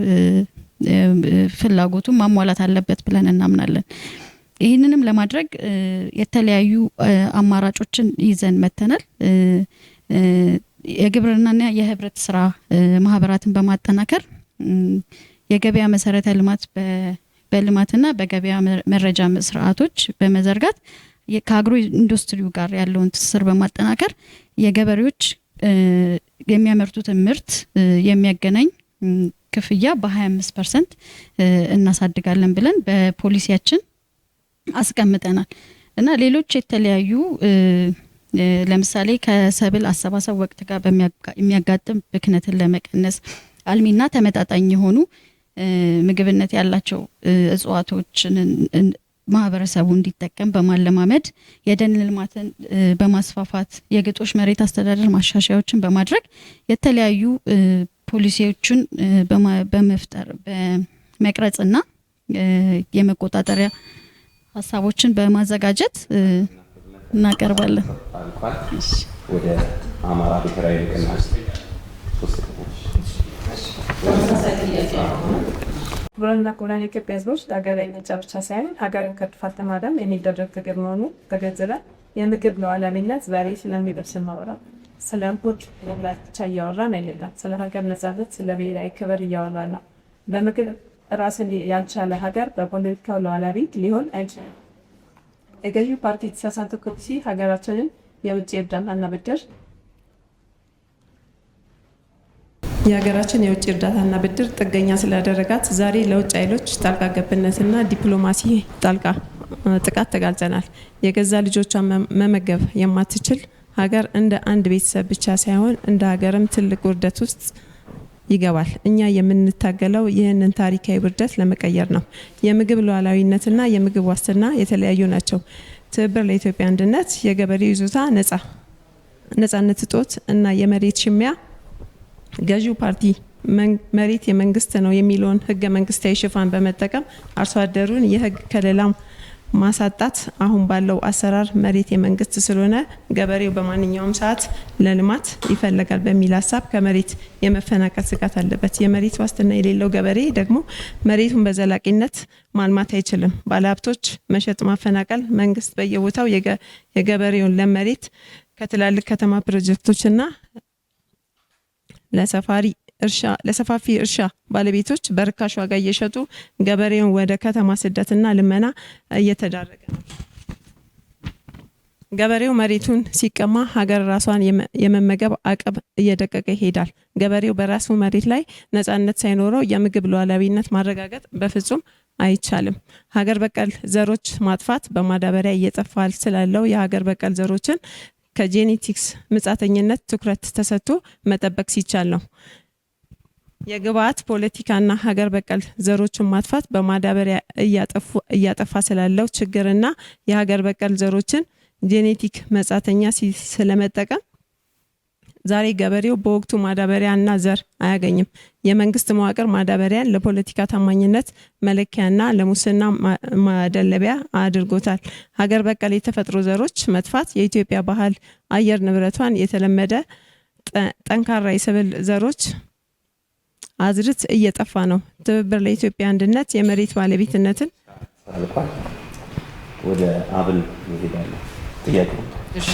ፍላጎቱን ማሟላት አለበት ብለን እናምናለን። ይህንንም ለማድረግ የተለያዩ አማራጮችን ይዘን መተናል። የግብርናና የህብረት ስራ ማህበራትን በማጠናከር የገበያ መሰረተ ልማት በልማትና በገበያ መረጃ ስርዓቶች በመዘርጋት ከአግሮ ኢንዱስትሪው ጋር ያለውን ትስስር በማጠናከር የገበሬዎች የሚያመርቱትን ምርት የሚያገናኝ ክፍያ በ25% እናሳድጋለን ብለን በፖሊሲያችን አስቀምጠናል እና ሌሎች የተለያዩ ለምሳሌ ከሰብል አሰባሰብ ወቅት ጋር የሚያጋጥም ብክነትን ለመቀነስ አልሚና ተመጣጣኝ የሆኑ ምግብነት ያላቸው እጽዋቶችን ማህበረሰቡ እንዲጠቀም በማለማመድ የደን ልማትን በማስፋፋት የግጦሽ መሬት አስተዳደር ማሻሻያዎችን በማድረግ የተለያዩ ፖሊሲዎችን በመፍጠር በመቅረጽና የመቆጣጠሪያ ሀሳቦችን በማዘጋጀት እናቀርባለን።
ወደ አማራ ብሔራዊ ንቅናቄ
ግብርና ኩላን የኢትዮጵያ ህዝቦች ለሀገራዊ ነጻ ብቻ ሳይሆን ሀገርን ከጥፋት ለማዳን የሚደረግ ትግል መሆኑ ተገንዝበን የምግብ ሉዓላዊነት ዛሬ ስለሚደርስ ማውራት ስለ እርቦች መብላት ብቻ እያወራን አይደለም። ስለ ሀገር ነጻነት፣ ስለ ብሔራዊ ክብር እያወራን ነው። በምግብ ራስን ያልቻለ ሀገር በፖለቲካው ሉዓላዊ ሊሆን አይችልም። የገዢው ፓርቲ የተሳሳተ ፖሊሲ ሀገራችንን የውጭ እርዳታና ብድር የሀገራችን የውጭ እርዳታና ብድር ጥገኛ ስላደረጋት ዛሬ ለውጭ ኃይሎች ጣልቃ ገብነትና ዲፕሎማሲ ጥቃት ተጋልጸናል። የገዛ ልጆቿን መመገብ የማትችል ሀገር እንደ አንድ ቤተሰብ ብቻ ሳይሆን እንደ ሀገርም ትልቅ ውርደት ውስጥ ይገባል። እኛ የምንታገለው ይህንን ታሪካዊ ውርደት ለመቀየር ነው። የምግብ ሉዓላዊነትና የምግብ ዋስትና የተለያዩ ናቸው። ትብብር ለኢትዮጵያ አንድነት የገበሬው ይዞታ ነጻነት እጦት እና የመሬት ሽሚያ ገዢው ፓርቲ መሬት የመንግስት ነው የሚለውን ህገ መንግስታዊ ሽፋን በመጠቀም አርሶ አደሩን የህግ ከለላ ማሳጣት አሁን ባለው አሰራር መሬት የመንግስት ስለሆነ ገበሬው በማንኛውም ሰዓት ለልማት ይፈልጋል በሚል ሀሳብ ከመሬት የመፈናቀል ስጋት አለበት። የመሬት ዋስትና የሌለው ገበሬ ደግሞ መሬቱን በዘላቂነት ማልማት አይችልም። ባለሀብቶች መሸጥ፣ ማፈናቀል፣ መንግስት በየቦታው የገበሬውን ለም መሬት ከትላልቅ ከተማ ፕሮጀክቶችና ለሰፋፊ እርሻ ባለቤቶች በርካሽ ዋጋ እየሸጡ ገበሬውን ወደ ከተማ ስደትና ልመና እየተዳረገ ነው። ገበሬው መሬቱን ሲቀማ ሀገር ራሷን የመመገብ አቅም እየደቀቀ ይሄዳል። ገበሬው በራሱ መሬት ላይ ነጻነት ሳይኖረው የምግብ ሉዓላዊነት ማረጋገጥ በፍጹም አይቻልም። ሀገር በቀል ዘሮች ማጥፋት በማዳበሪያ እየጠፋ ስላለው የሀገር በቀል ዘሮችን ከጄኔቲክስ ምጻተኝነት ትኩረት ተሰጥቶ መጠበቅ ሲቻል ነው። የግብአት ፖለቲካና ሀገር በቀል ዘሮችን ማጥፋት በማዳበሪያ እያጠፋ ስላለው ችግርና የሀገር በቀል ዘሮችን ጄኔቲክ መጻተኛ ስለመጠቀም ዛሬ ገበሬው በወቅቱ ማዳበሪያና ዘር አያገኝም። የመንግስት መዋቅር ማዳበሪያን ለፖለቲካ ታማኝነት መለኪያና ለሙስና ማደለቢያ አድርጎታል። ሀገር በቀል የተፈጥሮ ዘሮች መጥፋት የኢትዮጵያ ባህል አየር ንብረቷን የተለመደ ጠንካራ የሰብል ዘሮች አዝርት እየጠፋ ነው። ትብብር ለኢትዮጵያ አንድነት የመሬት ባለቤትነትን
ወደ አብን ይሄዳል። ጥያቄ
እሺ፣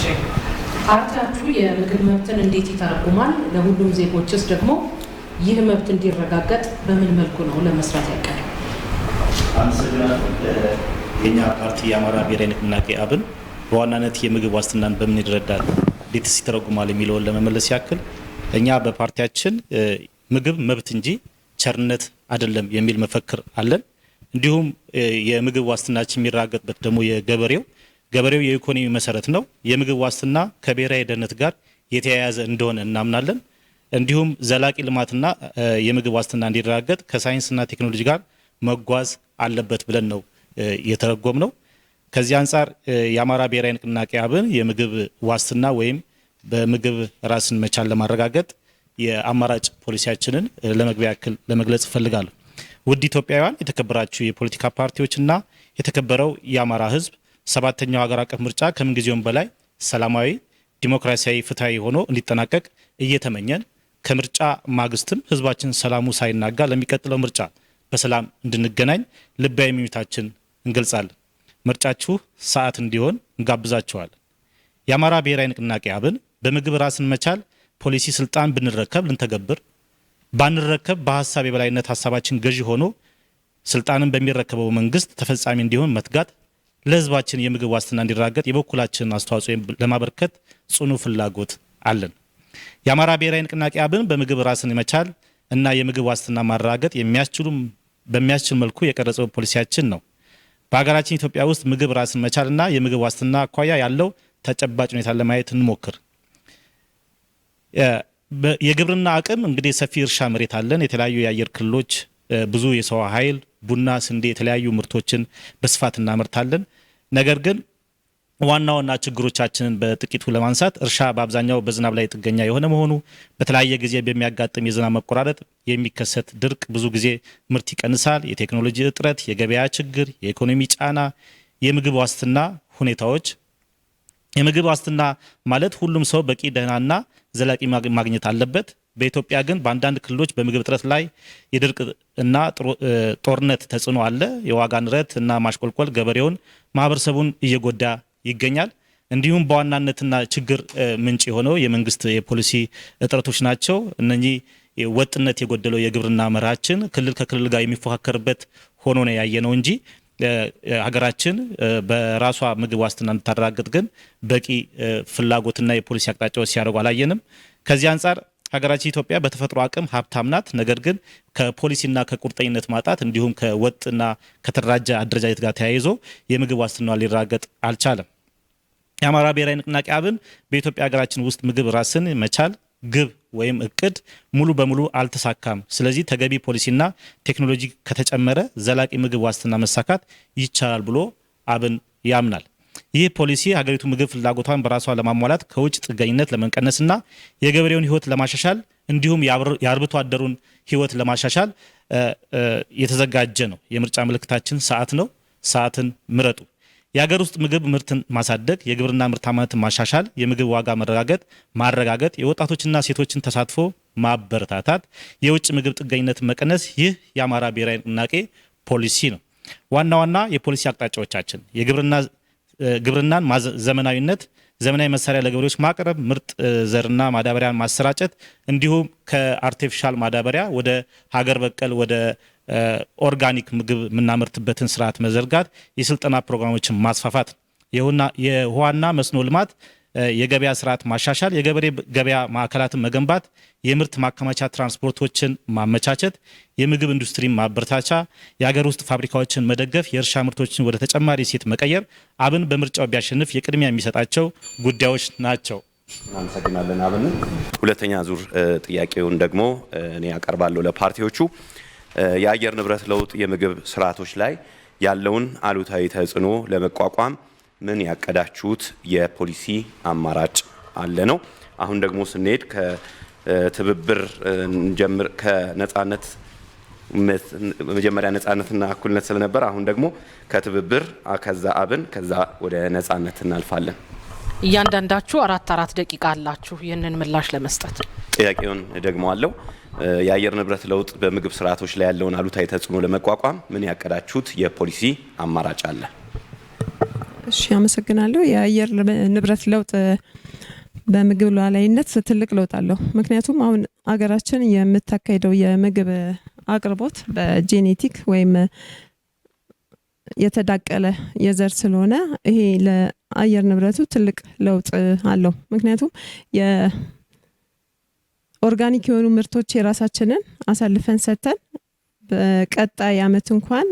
ፓርቲያችሁ የምግብ መብትን እንዴት ይተረጉማል? ለሁሉም ዜጎችስ ደግሞ ይህ መብት እንዲረጋገጥ በምን መልኩ ነው ለመስራት ያቀደው?
አመሰግናለሁ። የኛ ፓርቲ የአማራ ብሔራዊ ንቅናቄ አብን በዋናነት የምግብ ዋስትናን በምን ይረዳል፣ እንዴትስ ይተረጉማል የሚለውን ለመመለስ ያክል እኛ በፓርቲያችን ምግብ መብት እንጂ ቸርነት አይደለም የሚል መፈክር አለን። እንዲሁም የምግብ ዋስትናችን የሚረጋገጥበት ደግሞ ገበሬው የኢኮኖሚ መሰረት ነው። የምግብ ዋስትና ከብሔራዊ ደህንነት ጋር የተያያዘ እንደሆነ እናምናለን። እንዲሁም ዘላቂ ልማትና የምግብ ዋስትና እንዲረጋገጥ ከሳይንስና ቴክኖሎጂ ጋር መጓዝ አለበት ብለን ነው የተረጎም ነው። ከዚህ አንጻር የአማራ ብሔራዊ ንቅናቄ አብን የምግብ ዋስትና ወይም በምግብ ራስን መቻል ለማረጋገጥ የአማራጭ ፖሊሲያችንን ለመግቢያ ያክል ለመግለጽ እፈልጋለሁ። ውድ ኢትዮጵያውያን፣ የተከበራችሁ የፖለቲካ ፓርቲዎችና የተከበረው የአማራ ሕዝብ 7ኛው ሀገር አቀፍ ምርጫ ከምንጊዜውም በላይ ሰላማዊ፣ ዲሞክራሲያዊ፣ ፍትሃዊ ሆኖ እንዲጠናቀቅ እየተመኘን ከምርጫ ማግስትም ሕዝባችን ሰላሙ ሳይናጋ ለሚቀጥለው ምርጫ በሰላም እንድንገናኝ ልባዊ ምኞታችን እንገልጻለን። ምርጫችሁ ሰዓት እንዲሆን እንጋብዛችኋለን። የአማራ ብሔራዊ ንቅናቄ አብን በምግብ ራስን መቻል ፖሊሲ ስልጣን ብንረከብ ልንተገብር፣ ባንረከብ በሀሳብ የበላይነት ሀሳባችን ገዢ ሆኖ ስልጣንን በሚረከበው መንግስት ተፈጻሚ እንዲሆን መትጋት፣ ለህዝባችን የምግብ ዋስትና እንዲራገጥ የበኩላችንን አስተዋጽኦ ለማበርከት ጽኑ ፍላጎት አለን። የአማራ ብሔራዊ ንቅናቄ አብን በምግብ ራስን መቻል እና የምግብ ዋስትና ማረጋገጥ በሚያስችል መልኩ የቀረጸው ፖሊሲያችን ነው። በሀገራችን ኢትዮጵያ ውስጥ ምግብ ራስን መቻልና የምግብ ዋስትና አኳያ ያለው ተጨባጭ ሁኔታ ለማየት እንሞክር። የግብርና አቅም እንግዲህ ሰፊ እርሻ መሬት አለን። የተለያዩ የአየር ክልሎች ብዙ የሰው ኃይል፣ ቡና፣ ስንዴ፣ የተለያዩ ምርቶችን በስፋት እናመርታለን። ነገር ግን ዋና ዋና ችግሮቻችንን በጥቂቱ ለማንሳት እርሻ በአብዛኛው በዝናብ ላይ ጥገኛ የሆነ መሆኑ፣ በተለያየ ጊዜ በሚያጋጥም የዝናብ መቆራረጥ የሚከሰት ድርቅ ብዙ ጊዜ ምርት ይቀንሳል፣ የቴክኖሎጂ እጥረት፣ የገበያ ችግር፣ የኢኮኖሚ ጫና፣ የምግብ ዋስትና ሁኔታዎች። የምግብ ዋስትና ማለት ሁሉም ሰው በቂ ደህናና ዘላቂ ማግኘት አለበት። በኢትዮጵያ ግን በአንዳንድ ክልሎች በምግብ እጥረት ላይ የድርቅ እና ጦርነት ተጽዕኖ አለ። የዋጋ ንረት እና ማሽቆልቆል ገበሬውን፣ ማህበረሰቡን እየጎዳ ይገኛል። እንዲሁም በዋናነትና ችግር ምንጭ የሆነው የመንግስት የፖሊሲ እጥረቶች ናቸው። እነኚህ ወጥነት የጎደለው የግብርና መርሃችን ክልል ከክልል ጋር የሚፎካከርበት ሆኖ ነው ያየነው እንጂ ሀገራችን በራሷ ምግብ ዋስትና እንድታረጋግጥ ግን በቂ ፍላጎትና የፖሊሲ አቅጣጫዎች ሲያደርጉ አላየንም። ከዚህ አንጻር ሀገራችን ኢትዮጵያ በተፈጥሮ አቅም ሀብታም ናት። ነገር ግን ከፖሊሲና ከቁርጠኝነት ማጣት እንዲሁም ከወጥና ከተደራጀ አደረጃጀት ጋር ተያይዞ የምግብ ዋስትና ሊረጋገጥ አልቻለም። የአማራ ብሔራዊ ንቅናቄ አብን በኢትዮጵያ ሀገራችን ውስጥ ምግብ ራስን መቻል ግብ ወይም እቅድ ሙሉ በሙሉ አልተሳካም። ስለዚህ ተገቢ ፖሊሲና ቴክኖሎጂ ከተጨመረ ዘላቂ ምግብ ዋስትና መሳካት ይቻላል ብሎ አብን ያምናል። ይህ ፖሊሲ ሀገሪቱ ምግብ ፍላጎቷን በራሷ ለማሟላት ከውጭ ጥገኝነት ለመቀነስና የገበሬውን ሕይወት ለማሻሻል እንዲሁም የአርብቶ አደሩን ሕይወት ለማሻሻል የተዘጋጀ ነው። የምርጫ ምልክታችን ሰዓት ነው። ሰዓትን ምረጡ። የሀገር ውስጥ ምግብ ምርትን ማሳደግ፣ የግብርና ምርታማነትን ማሻሻል፣ የምግብ ዋጋ ማረጋገጥ፣ የወጣቶችና ሴቶችን ተሳትፎ ማበረታታት፣ የውጭ ምግብ ጥገኝነትን መቀነስ ይህ የአማራ ብሔራዊ ንቅናቄ ፖሊሲ ነው። ዋና ዋና የፖሊሲ አቅጣጫዎቻችን ግብርናን ዘመናዊነት፣ ዘመናዊ መሳሪያ ለገበሬዎች ማቅረብ፣ ምርጥ ዘርና ማዳበሪያን ማሰራጨት እንዲሁም ከአርቲፊሻል ማዳበሪያ ወደ ሀገር በቀል ወደ ኦርጋኒክ ምግብ የምናመርትበትን ስርዓት መዘርጋት፣ የስልጠና ፕሮግራሞችን ማስፋፋት፣ የውሃና መስኖ ልማት፣ የገበያ ስርዓት ማሻሻል፣ የገበሬ ገበያ ማዕከላትን መገንባት፣ የምርት ማከማቻ ትራንስፖርቶችን ማመቻቸት፣ የምግብ ኢንዱስትሪ ማበረታቻ፣ የሀገር ውስጥ ፋብሪካዎችን መደገፍ፣ የእርሻ ምርቶችን ወደ ተጨማሪ እሴት መቀየር አብን በምርጫው ቢያሸንፍ የቅድሚያ የሚሰጣቸው ጉዳዮች ናቸው።
እናመሰግናለን አብን። ሁለተኛ ዙር ጥያቄውን ደግሞ እኔ አቀርባለሁ ለፓርቲዎቹ። የአየር ንብረት ለውጥ የምግብ ስርዓቶች ላይ ያለውን አሉታዊ ተጽዕኖ ለመቋቋም ምን ያቀዳችሁት የፖሊሲ አማራጭ አለ ነው። አሁን ደግሞ ስንሄድ ከትብብር እንጀምር። ከነጻነት መጀመሪያ ነጻነትና እኩልነት ስለነበር አሁን ደግሞ ከትብብር ከዛ አብን ከዛ ወደ ነጻነት እናልፋለን።
እያንዳንዳችሁ አራት ደቂቃ አላችሁ ይህንን ምላሽ ለመስጠት።
ጥያቄውን ደግሞ አለው። የአየር ንብረት ለውጥ በምግብ ስርዓቶች ላይ ያለውን አሉታዊ ተጽዕኖ ለመቋቋም ምን ያቀዳችሁት የፖሊሲ አማራጭ አለ?
እሺ፣ አመሰግናለሁ። የአየር ንብረት ለውጥ በምግብ ሉዓላዊነት ትልቅ ለውጥ አለው። ምክንያቱም አሁን አገራችን የምታካሄደው የምግብ አቅርቦት በጄኔቲክ ወይም የተዳቀለ የዘር ስለሆነ ይሄ ለአየር ንብረቱ ትልቅ ለውጥ አለው። ምክንያቱም ኦርጋኒክ የሆኑ ምርቶች የራሳችንን አሳልፈን ሰጥተን በቀጣይ ዓመት እንኳን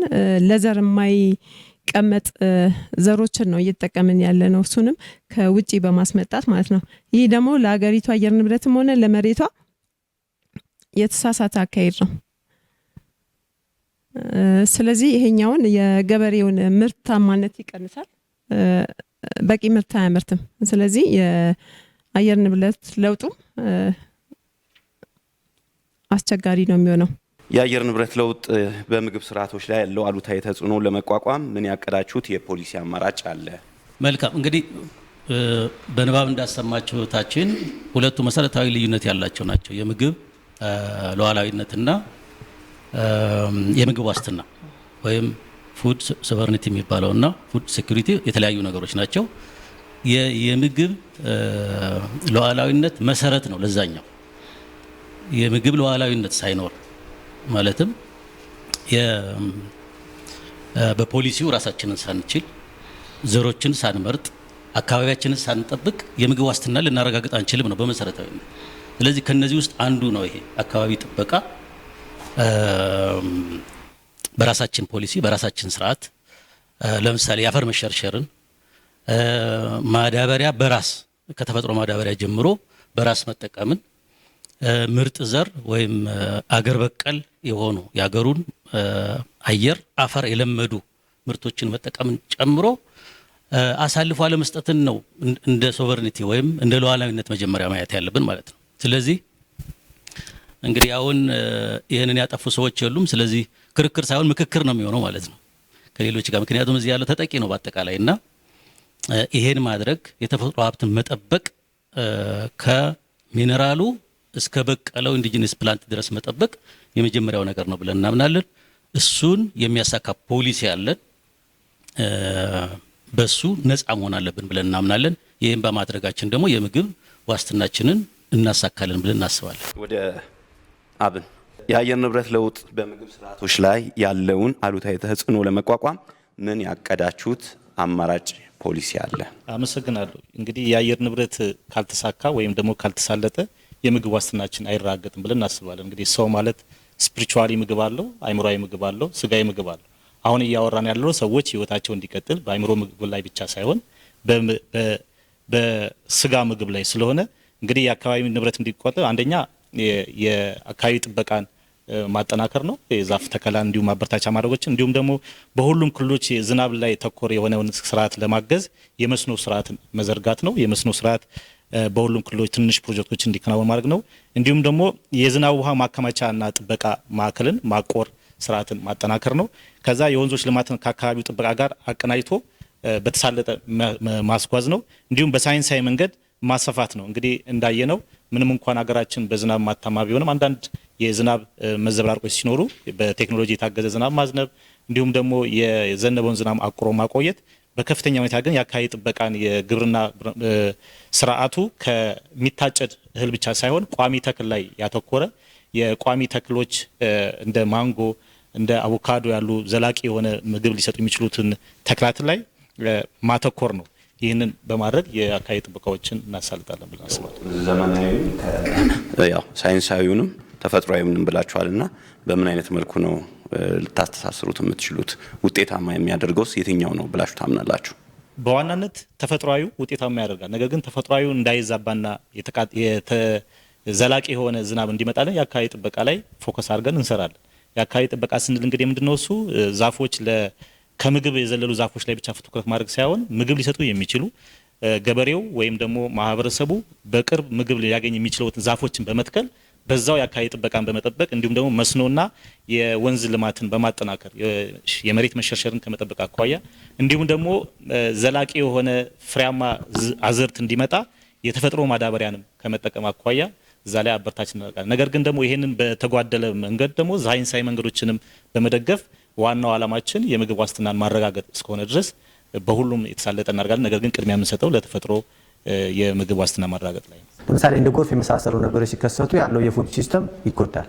ለዘር የማይቀመጥ ዘሮችን ነው እየተጠቀምን ያለ ነው። እሱንም ከውጪ በማስመጣት ማለት ነው። ይህ ደግሞ ለሀገሪቱ አየር ንብረትም ሆነ ለመሬቷ የተሳሳተ አካሄድ ነው። ስለዚህ ይሄኛውን የገበሬውን ምርታማነት ይቀንሳል፣ በቂ ምርት አያመርትም። ስለዚህ የአየር ንብረት ለውጡ አስቸጋሪ ነው የሚሆነው።
የአየር ንብረት ለውጥ በምግብ ስርዓቶች ላይ ያለው አሉታዊ ተጽዕኖ ለመቋቋም ምን ያቀዳችሁት የፖሊሲ አማራጭ አለ?
መልካም። እንግዲህ በንባብ እንዳሰማችሁታችን ሁለቱ መሰረታዊ ልዩነት ያላቸው ናቸው። የምግብ ሉዓላዊነትና የምግብ ዋስትና ወይም ፉድ ሶቨርኒቲ የሚባለውና ፉድ ሴኩሪቲ የተለያዩ ነገሮች ናቸው። የምግብ ሉዓላዊነት መሰረት ነው ለዛኛው። የምግብ ሉዓላዊነት ሳይኖር ማለትም በፖሊሲው ራሳችንን ሳንችል ዘሮችን ሳንመርጥ አካባቢያችንን ሳንጠብቅ የምግብ ዋስትና ልናረጋግጥ አንችልም ነው በመሰረታዊነት። ስለዚህ ከነዚህ ውስጥ አንዱ ነው ይሄ አካባቢ ጥበቃ። በራሳችን ፖሊሲ በራሳችን ስርዓት ለምሳሌ የአፈር መሸርሸርን፣ ማዳበሪያ በራስ ከተፈጥሮ ማዳበሪያ ጀምሮ በራስ መጠቀምን፣ ምርጥ ዘር ወይም አገር በቀል የሆኑ የአገሩን አየር አፈር የለመዱ ምርቶችን መጠቀምን ጨምሮ አሳልፎ አለመስጠትን ነው እንደ ሶቨርኒቲ ወይም እንደ ሉዓላዊነት መጀመሪያ ማየት ያለብን ማለት ነው። ስለዚህ እንግዲህ አሁን ይህንን ያጠፉ ሰዎች የሉም። ስለዚህ ክርክር ሳይሆን ምክክር ነው የሚሆነው ማለት ነው ከሌሎች ጋር። ምክንያቱም እዚህ ያለው ተጠቂ ነው በአጠቃላይ እና ይሄን ማድረግ የተፈጥሮ ሀብትን መጠበቅ ከሚነራሉ እስከ በቀለው ኢንዲጂነስ ፕላንት ድረስ መጠበቅ የመጀመሪያው ነገር ነው ብለን እናምናለን። እሱን የሚያሳካ ፖሊሲ ያለን በሱ ነፃ መሆን አለብን ብለን እናምናለን። ይህም በማድረጋችን ደግሞ የምግብ ዋስትናችንን እናሳካለን ብለን እናስባለን።
ወደ አብን የአየር ንብረት ለውጥ በምግብ ስርዓቶች ላይ ያለውን አሉታዊ ተጽዕኖ ለመቋቋም ምን ያቀዳችሁት አማራጭ ፖሊሲ አለ?
አመሰግናለሁ። እንግዲህ የአየር ንብረት ካልተሳካ ወይም ደግሞ ካልተሳለጠ የምግብ ዋስትናችን አይራገጥም ብለን እናስባለን። እንግዲህ ሰው ማለት ስፒሪቹዋሊ ምግብ አለው፣ አይምሮአዊ ምግብ አለው፣ ስጋዊ ምግብ አለው። አሁን እያወራን ያለው ሰዎች ህይወታቸው እንዲቀጥል በአይምሮ ምግብ ላይ ብቻ ሳይሆን በስጋ ምግብ ላይ ስለሆነ እንግዲህ የአካባቢ ንብረት እንዲቆጠብ አንደኛ የአካባቢ ጥበቃን ማጠናከር ነው። የዛፍ ተከላ እንዲሁም ማበረታቻ ማድረጎችን እንዲሁም ደግሞ በሁሉም ክልሎች ዝናብ ላይ ተኮር የሆነውን ስርዓት ለማገዝ የመስኖ ስርዓትን መዘርጋት ነው። የመስኖ ስርዓት በሁሉም ክልሎች ትንሽ ፕሮጀክቶች እንዲከናወን ማድረግ ነው። እንዲሁም ደግሞ የዝናብ ውሃ ማከማቻና ጥበቃ ማዕከልን ማቆር ስርዓትን ማጠናከር ነው። ከዛ የወንዞች ልማትን ከአካባቢው ጥበቃ ጋር አቀናጅቶ በተሳለጠ ማስጓዝ ነው። እንዲሁም በሳይንሳዊ መንገድ ማስፋፋት ነው። እንግዲህ እንዳየነው ምንም እንኳን ሀገራችን በዝናብ ማታማ ቢሆንም አንዳንድ የዝናብ መዘብራርቆች ሲኖሩ በቴክኖሎጂ የታገዘ ዝናብ ማዝነብ እንዲሁም ደግሞ የዘነበውን ዝናብ አቁሮ ማቆየት በከፍተኛ ሁኔታ ግን የአካባቢ ጥበቃን የግብርና ስርዓቱ ከሚታጨድ እህል ብቻ ሳይሆን ቋሚ ተክል ላይ ያተኮረ የቋሚ ተክሎች እንደ ማንጎ እንደ አቮካዶ ያሉ ዘላቂ የሆነ ምግብ ሊሰጡ የሚችሉትን ተክላት ላይ ማተኮር ነው። ይህንን በማድረግ የአካባቢ ጥበቃዎችን እናሳልጣለን ብለን አስባለሁ።
ዘመናዊ ያው ሳይንሳዊውንም ተፈጥሯዊውንም ብላችኋልና በምን አይነት መልኩ ነው ልታስተሳስሩት የምትችሉት? ውጤታማ የሚያደርገውስ የትኛው ነው ብላችሁ ታምናላችሁ?
በዋናነት ተፈጥሯዊ ውጤታማ ያደርጋል። ነገር ግን ተፈጥሯዊ እንዳይዛባና ዘላቂ የሆነ ዝናብ እንዲመጣልን የአካባቢ ጥበቃ ላይ ፎከስ አድርገን እንሰራለን። የአካባቢ ጥበቃ ስንል እንግዲህ ምንድነው እሱ ዛፎች ከምግብ የዘለሉ ዛፎች ላይ ብቻ ትኩረት ማድረግ ሳይሆን ምግብ ሊሰጡ የሚችሉ ገበሬው ወይም ደግሞ ማህበረሰቡ በቅርብ ምግብ ሊያገኝ የሚችሉትን ዛፎችን በመትከል በዛው የአካባቢ ጥበቃን በመጠበቅ እንዲሁም ደግሞ መስኖና የወንዝ ልማትን በማጠናከር የመሬት መሸርሸርን ከመጠበቅ አኳያ እንዲሁም ደግሞ ዘላቂ የሆነ ፍሬያማ አዝርት እንዲመጣ የተፈጥሮ ማዳበሪያንም ከመጠቀም አኳያ እዛ ላይ አበርታች እናደርጋለን። ነገር ግን ደግሞ ይሄንን በተጓደለ መንገድ ደግሞ ሳይንሳዊ መንገዶችንም በመደገፍ ዋናው ዓላማችን የምግብ ዋስትናን ማረጋገጥ እስከሆነ ድረስ በሁሉም የተሳለጠ እናደርጋለን። ነገር ግን ቅድሚያ የምንሰጠው ለተፈጥሮ የምግብ ዋስትና ማረጋገጥ ላይ ነው።
ለምሳሌ እንደ ጎርፍ የመሳሰሉ ነገሮች ሲከሰቱ ያለው የፉድ ሲስተም ይጎዳል።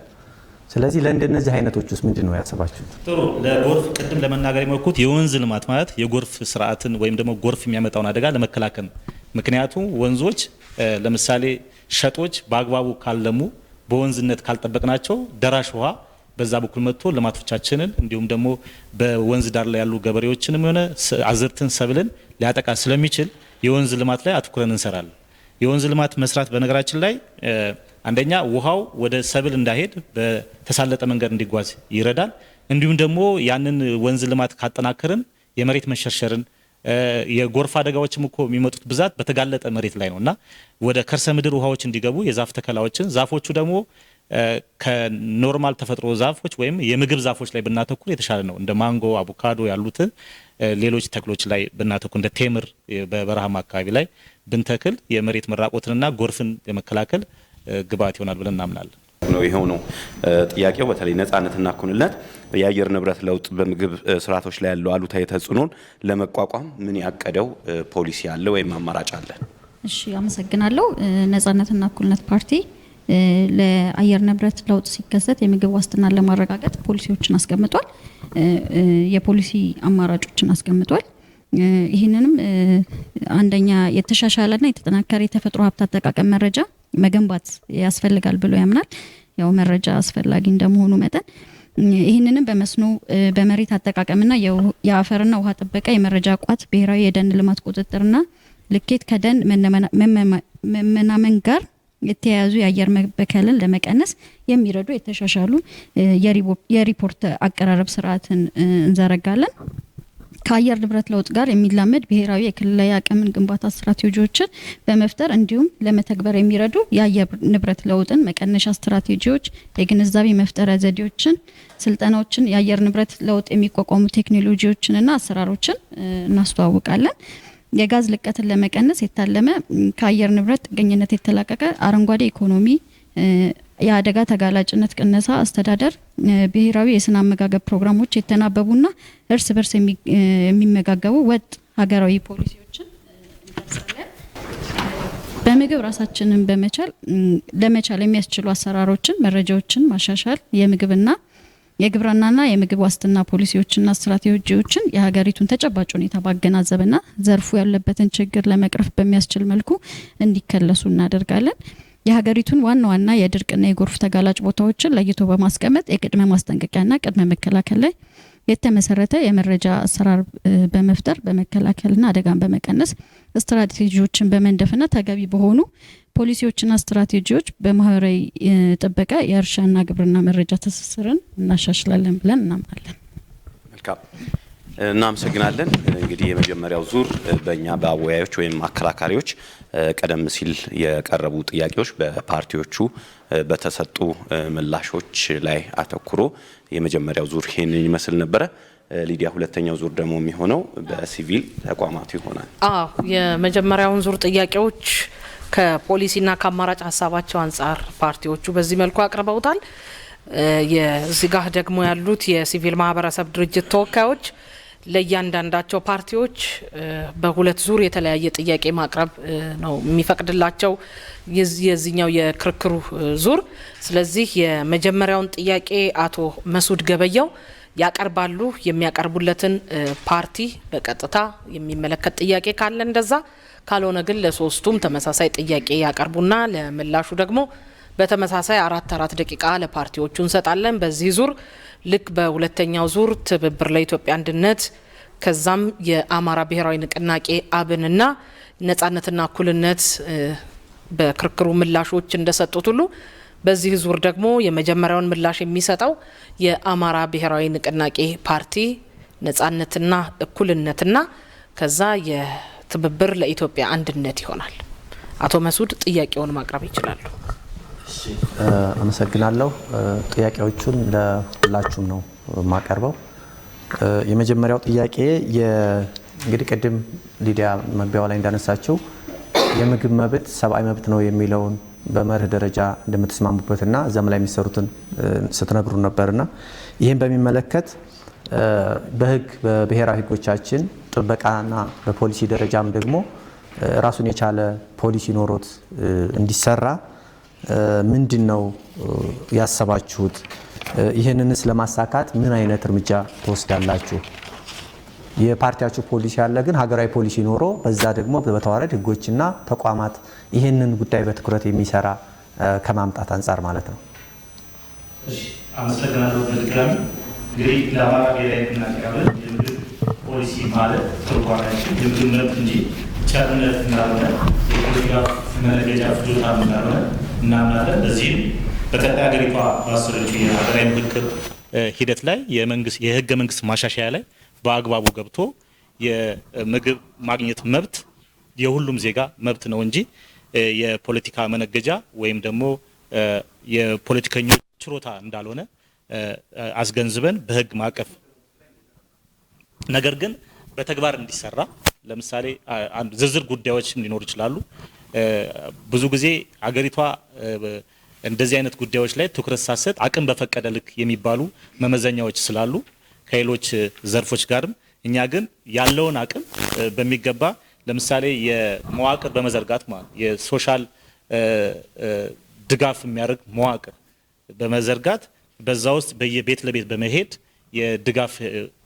ስለዚህ ለእንደነዚህ አይነቶች ውስጥ ምንድን ነው ያሰባችሁት?
ጥሩ። ለጎርፍ ቅድም ለመናገር የሞከርኩት የወንዝ ልማት ማለት የጎርፍ ስርዓትን ወይም ደግሞ ጎርፍ የሚያመጣውን አደጋ ለመከላከል ነው። ምክንያቱም ወንዞች ለምሳሌ ሸጦች በአግባቡ ካለሙ በወንዝነት ካልጠበቅናቸው ደራሽ ውሃ በዛ በኩል መጥቶ ልማቶቻችንን እንዲሁም ደግሞ በወንዝ ዳር ላይ ያሉ ገበሬዎችንም ሆነ አዝርትን ሰብልን ሊያጠቃ ስለሚችል የወንዝ ልማት ላይ አትኩረን እንሰራለን። የወንዝ ልማት መስራት በነገራችን ላይ አንደኛ ውሃው ወደ ሰብል እንዳይሄድ በተሳለጠ መንገድ እንዲጓዝ ይረዳል። እንዲሁም ደግሞ ያንን ወንዝ ልማት ካጠናከርን የመሬት መሸርሸርን የጎርፍ አደጋዎችም እኮ የሚመጡት ብዛት በተጋለጠ መሬት ላይ ነውና ወደ ከርሰ ምድር ውሃዎች እንዲገቡ የዛፍ ተከላዎችን ዛፎቹ ደግሞ ከኖርማል ተፈጥሮ ዛፎች ወይም የምግብ ዛፎች ላይ ብናተኩር የተሻለ ነው። እንደ ማንጎ፣ አቮካዶ ያሉትን ሌሎች ተክሎች ላይ ብናተኩር እንደ ቴምር በበረሃማ አካባቢ ላይ ብንተክል የመሬት መራቆትንና ጎርፍን የመከላከል ግብዓት ይሆናል ብለን እናምናለን።
ይሄው ነው ጥያቄው። በተለይ ነፃነትና እኩልነት የአየር ንብረት ለውጥ በምግብ ስርዓቶች ላይ ያለው አሉታዊ ተጽዕኖን ለመቋቋም ምን ያቀደው ፖሊሲ አለ ወይም አማራጭ አለ?
እሺ፣ አመሰግናለሁ። ነፃነትና እኩልነት ፓርቲ ለአየር ንብረት ለውጥ ሲከሰት የምግብ ዋስትናን ለማረጋገጥ ፖሊሲዎችን አስቀምጧል። የፖሊሲ አማራጮችን አስቀምጧል። ይህንንም አንደኛ የተሻሻለና የተጠናከረ የተፈጥሮ ሀብት አጠቃቀም መረጃ መገንባት ያስፈልጋል ብሎ ያምናል። ያው መረጃ አስፈላጊ እንደመሆኑ መጠን ይህንንም በመስኖ በመሬት አጠቃቀምና የአፈርና ውሃ ጥበቃ የመረጃ ቋት ብሔራዊ የደን ልማት ቁጥጥርና ልኬት ከደን መመናመን ጋር የተያያዙ የአየር መበከልን ለመቀነስ የሚረዱ የተሻሻሉ የሪፖርት አቀራረብ ስርዓትን እንዘረጋለን። ከአየር ንብረት ለውጥ ጋር የሚላመድ ብሔራዊ የክልላዊ አቅምን ግንባታ ስትራቴጂዎችን በመፍጠር እንዲሁም ለመተግበር የሚረዱ የአየር ንብረት ለውጥን መቀነሻ ስትራቴጂዎች፣ የግንዛቤ መፍጠሪያ ዘዴዎችን፣ ስልጠናዎችን፣ የአየር ንብረት ለውጥ የሚቋቋሙ ቴክኖሎጂዎችንና አሰራሮችን እናስተዋውቃለን። የጋዝ ልቀትን ለመቀነስ የታለመ ከአየር ንብረት ጥገኝነት የተላቀቀ አረንጓዴ ኢኮኖሚ፣ የአደጋ ተጋላጭነት ቅነሳ አስተዳደር፣ ብሔራዊ የስነ አመጋገብ ፕሮግራሞች የተናበቡና እርስ በርስ የሚመጋገቡ ወጥ ሀገራዊ ፖሊሲዎችን እንቀርጻለን። በምግብ ራሳችንን ለመቻል የሚያስችሉ አሰራሮችን፣ መረጃዎችን ማሻሻል፣ የምግብና የግብርናና የምግብ ዋስትና ፖሊሲዎችና ስትራቴጂዎችን የሀገሪቱን ተጨባጭ ሁኔታ ባገናዘበና ዘርፉ ያለበትን ችግር ለመቅረፍ በሚያስችል መልኩ እንዲከለሱ እናደርጋለን። የሀገሪቱን ዋና ዋና የድርቅና የጎርፍ ተጋላጭ ቦታዎችን ለይቶ በማስቀመጥ የቅድመ ማስጠንቀቂያና ቅድመ መከላከል ላይ የተመሰረተ የመረጃ አሰራር በመፍጠር በመከላከልና አደጋን በመቀነስ ስትራቴጂዎችን በመንደፍና ተገቢ በሆኑ ፖሊሲዎችና ስትራቴጂዎች በማህበራዊ ጥበቃ የእርሻና ግብርና መረጃ ትስስርን እናሻሽላለን ብለን እናምናለን።
መልካም እናመሰግናለን። እንግዲህ የመጀመሪያው ዙር በእኛ በአወያዮች ወይም አከራካሪዎች ቀደም ሲል የቀረቡ ጥያቄዎች በፓርቲዎቹ በተሰጡ ምላሾች ላይ አተኩሮ የመጀመሪያው ዙር ይሄንን ይመስል ነበረ። ሊዲያ፣ ሁለተኛው ዙር ደግሞ የሚሆነው በሲቪል ተቋማቱ ይሆናል።
የመጀመሪያውን ዙር ጥያቄዎች ከፖሊሲና ከአማራጭ ሀሳባቸው አንጻር ፓርቲዎቹ በዚህ መልኩ አቅርበውታል። የዚህ ጋር ደግሞ ያሉት የሲቪል ማህበረሰብ ድርጅት ተወካዮች ለእያንዳንዳቸው ፓርቲዎች በሁለት ዙር የተለያየ ጥያቄ ማቅረብ ነው የሚፈቅድላቸው የዚህኛው የክርክሩ ዙር። ስለዚህ የመጀመሪያውን ጥያቄ አቶ መስዑድ ገበየው ያቀርባሉ። የሚያቀርቡለትን ፓርቲ በቀጥታ የሚመለከት ጥያቄ ካለ እንደዛ፣ ካልሆነ ግን ለሶስቱም ተመሳሳይ ጥያቄ ያቀርቡና ለምላሹ ደግሞ በተመሳሳይ 4 ደቂቃ ለፓርቲዎቹ እንሰጣለን። በዚህ ዙር ልክ በሁለተኛው ዙር ትብብር ለኢትዮጵያ አንድነት ከዛም የአማራ ብሔራዊ ንቅናቄ አብንና ነጻነትና እኩልነት በክርክሩ ምላሾች እንደሰጡት ሁሉ በዚህ ዙር ደግሞ የመጀመሪያውን ምላሽ የሚሰጠው የአማራ ብሔራዊ ንቅናቄ ፓርቲ ነጻነትና እኩልነትና ከዛ የትብብር ለኢትዮጵያ አንድነት ይሆናል። አቶ መስዑድ ጥያቄውን ማቅረብ ይችላሉ።
አመሰግናለሁ። ጥያቄዎቹን ለሁላችሁም ነው ማቀርበው። የመጀመሪያው ጥያቄ እንግዲህ ቅድም ሊዲያ መግቢያው ላይ እንዳነሳችው የምግብ መብት ሰብአዊ መብት ነው የሚለውን በመርህ ደረጃ እንደምትስማሙበትና እዛም ላይ የሚሰሩትን ስትነግሩ ነበርና ይህን በሚመለከት በህግ በብሔራዊ ህጎቻችን ጥበቃና በፖሊሲ ደረጃም ደግሞ ራሱን የቻለ ፖሊሲ ኖሮት እንዲሰራ ምንድነው ያሰባችሁት? ይህንንስ ለማሳካት ምን አይነት እርምጃ ተወስዳላችሁ? የፓርቲያችሁ ፖሊሲ ያለ ግን ሀገራዊ ፖሊሲ ኖሮ በዛ ደግሞ በተዋረድ ህጎችና ተቋማት ይህንን ጉዳይ በትኩረት የሚሰራ ከማምጣት አንጻር ማለት ነው።
አመሰግናለሁ። በድጋሚ እንግዲህ ለአማራ ብሔራዊ ንቅናቄ አብን የምግብ ፖሊሲ ማለት ትርጓሜያችን የምግብ መብት እንጂ ቸርነት እንዳልሆነ የፖለቲካ መነገጃ ፍጆታ እንዳልሆነ እናምናለን። በዚህም በቀጣይ ሀገሪቷ ባሰረችው የሀገራዊ ምክክር ሂደት ላይ የህገ መንግስት ማሻሻያ ላይ በአግባቡ ገብቶ የምግብ ማግኘት መብት የሁሉም ዜጋ መብት ነው እንጂ የፖለቲካ መነገጃ ወይም ደግሞ የፖለቲከኞች ችሮታ እንዳልሆነ አስገንዝበን በህግ ማዕቀፍ ነገር ግን በተግባር እንዲሰራ ለምሳሌ አንድ ዝርዝር ጉዳዮች ሊኖሩ ይችላሉ። ብዙ ጊዜ አገሪቷ እንደዚህ አይነት ጉዳዮች ላይ ትኩረት ሳሰጥ አቅም በፈቀደ ልክ የሚባሉ መመዘኛዎች ስላሉ ከሌሎች ዘርፎች ጋርም እኛ ግን ያለውን አቅም በሚገባ ለምሳሌ የመዋቅር በመዘርጋት ማለት የሶሻል ድጋፍ የሚያደርግ መዋቅር በመዘርጋት በዛ ውስጥ በየቤት ለቤት በመሄድ የድጋፍ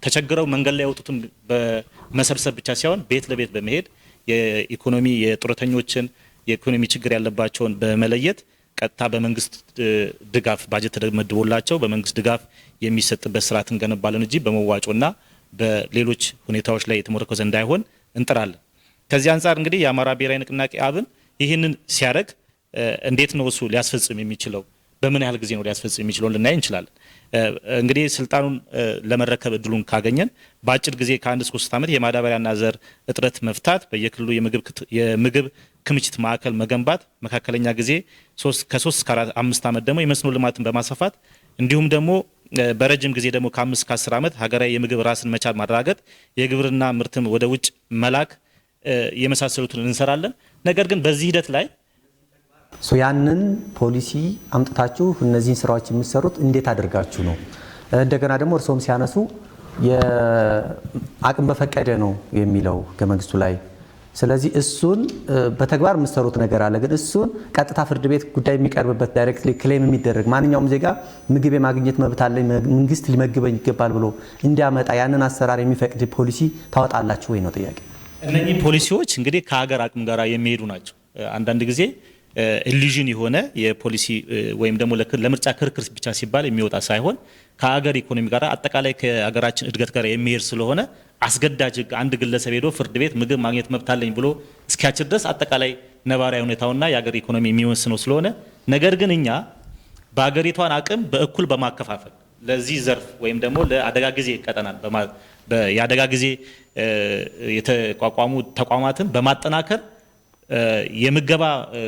ተቸግረው መንገድ ላይ ያወጡትን በመሰብሰብ ብቻ ሳይሆን ቤት ለቤት በመሄድ የኢኮኖሚ የጡረተኞችን የኢኮኖሚ ችግር ያለባቸውን በመለየት ቀጥታ በመንግስት ድጋፍ ባጀት ተመድቦላቸው በመንግስት ድጋፍ የሚሰጥበት ስርዓት እንገነባለን እንጂ በመዋጮና በሌሎች ሁኔታዎች ላይ የተመረኮዘ እንዳይሆን እንጥራለን። ከዚህ አንጻር እንግዲህ የአማራ ብሔራዊ ንቅናቄ አብን ይህንን ሲያደርግ እንዴት ነው እሱ ሊያስፈጽም የሚችለው? በምን ያህል ጊዜ ነው ሊያስፈጽም የሚችለው ልናይ እንችላለን። እንግዲህ ስልጣኑን ለመረከብ እድሉን ካገኘን በአጭር ጊዜ ከ1 እስከ 3 ዓመት የማዳበሪያና ዘር እጥረት መፍታት፣ በየክልሉ የምግብ ክምችት ማዕከል መገንባት፣ መካከለኛ ጊዜ ከ3 እስከ 5 ዓመት ደግሞ የመስኖ ልማትን በማስፋፋት እንዲሁም ደግሞ በረጅም ጊዜ ደግሞ ከ5 እስከ 10 ዓመት ሀገራዊ የምግብ ራስን መቻል ማረጋገጥ፣ የግብርና ምርትን ወደ ውጭ መላክ የመሳሰሉትን እንሰራለን። ነገር ግን በዚህ ሂደት ላይ
ያንን ፖሊሲ አምጥታችሁ እነዚህን ስራዎች የምትሰሩት እንዴት አድርጋችሁ ነው? እንደገና ደግሞ እርስዎም ሲያነሱ የአቅም በፈቀደ ነው የሚለው ህገ መንግስቱ ላይ። ስለዚህ እሱን በተግባር የምትሰሩት ነገር አለ። ግን እሱን ቀጥታ ፍርድ ቤት ጉዳይ የሚቀርብበት ዳይሬክትሊ ክሌም የሚደረግ ማንኛውም ዜጋ ምግብ የማግኘት መብት አለኝ መንግስት ሊመግበኝ ይገባል ብሎ እንዲያመጣ ያንን አሰራር የሚፈቅድ ፖሊሲ ታወጣላችሁ ወይ ነው ጥያቄ።
እነኚህ ፖሊሲዎች እንግዲህ ከሀገር አቅም ጋር የሚሄዱ ናቸው። አንዳንድ ጊዜ ኢሉዥን የሆነ የፖሊሲ ወይም ደግሞ ለምርጫ ክርክር ብቻ ሲባል የሚወጣ ሳይሆን ከሀገር ኢኮኖሚ ጋር አጠቃላይ ከሀገራችን እድገት ጋር የሚሄድ ስለሆነ አስገዳጅ አንድ ግለሰብ ሄዶ ፍርድ ቤት ምግብ ማግኘት መብት አለኝ ብሎ እስኪያችል ድረስ አጠቃላይ ነባራዊ ሁኔታውና የሀገር ኢኮኖሚ የሚወስነው ስለሆነ ነገር ግን እኛ በሀገሪቷን አቅም በእኩል በማከፋፈል ለዚህ ዘርፍ ወይም ደግሞ ለአደጋ ጊዜ ቀጠናን የአደጋ ጊዜ የተቋቋሙ ተቋማትን በማጠናከር የምገባ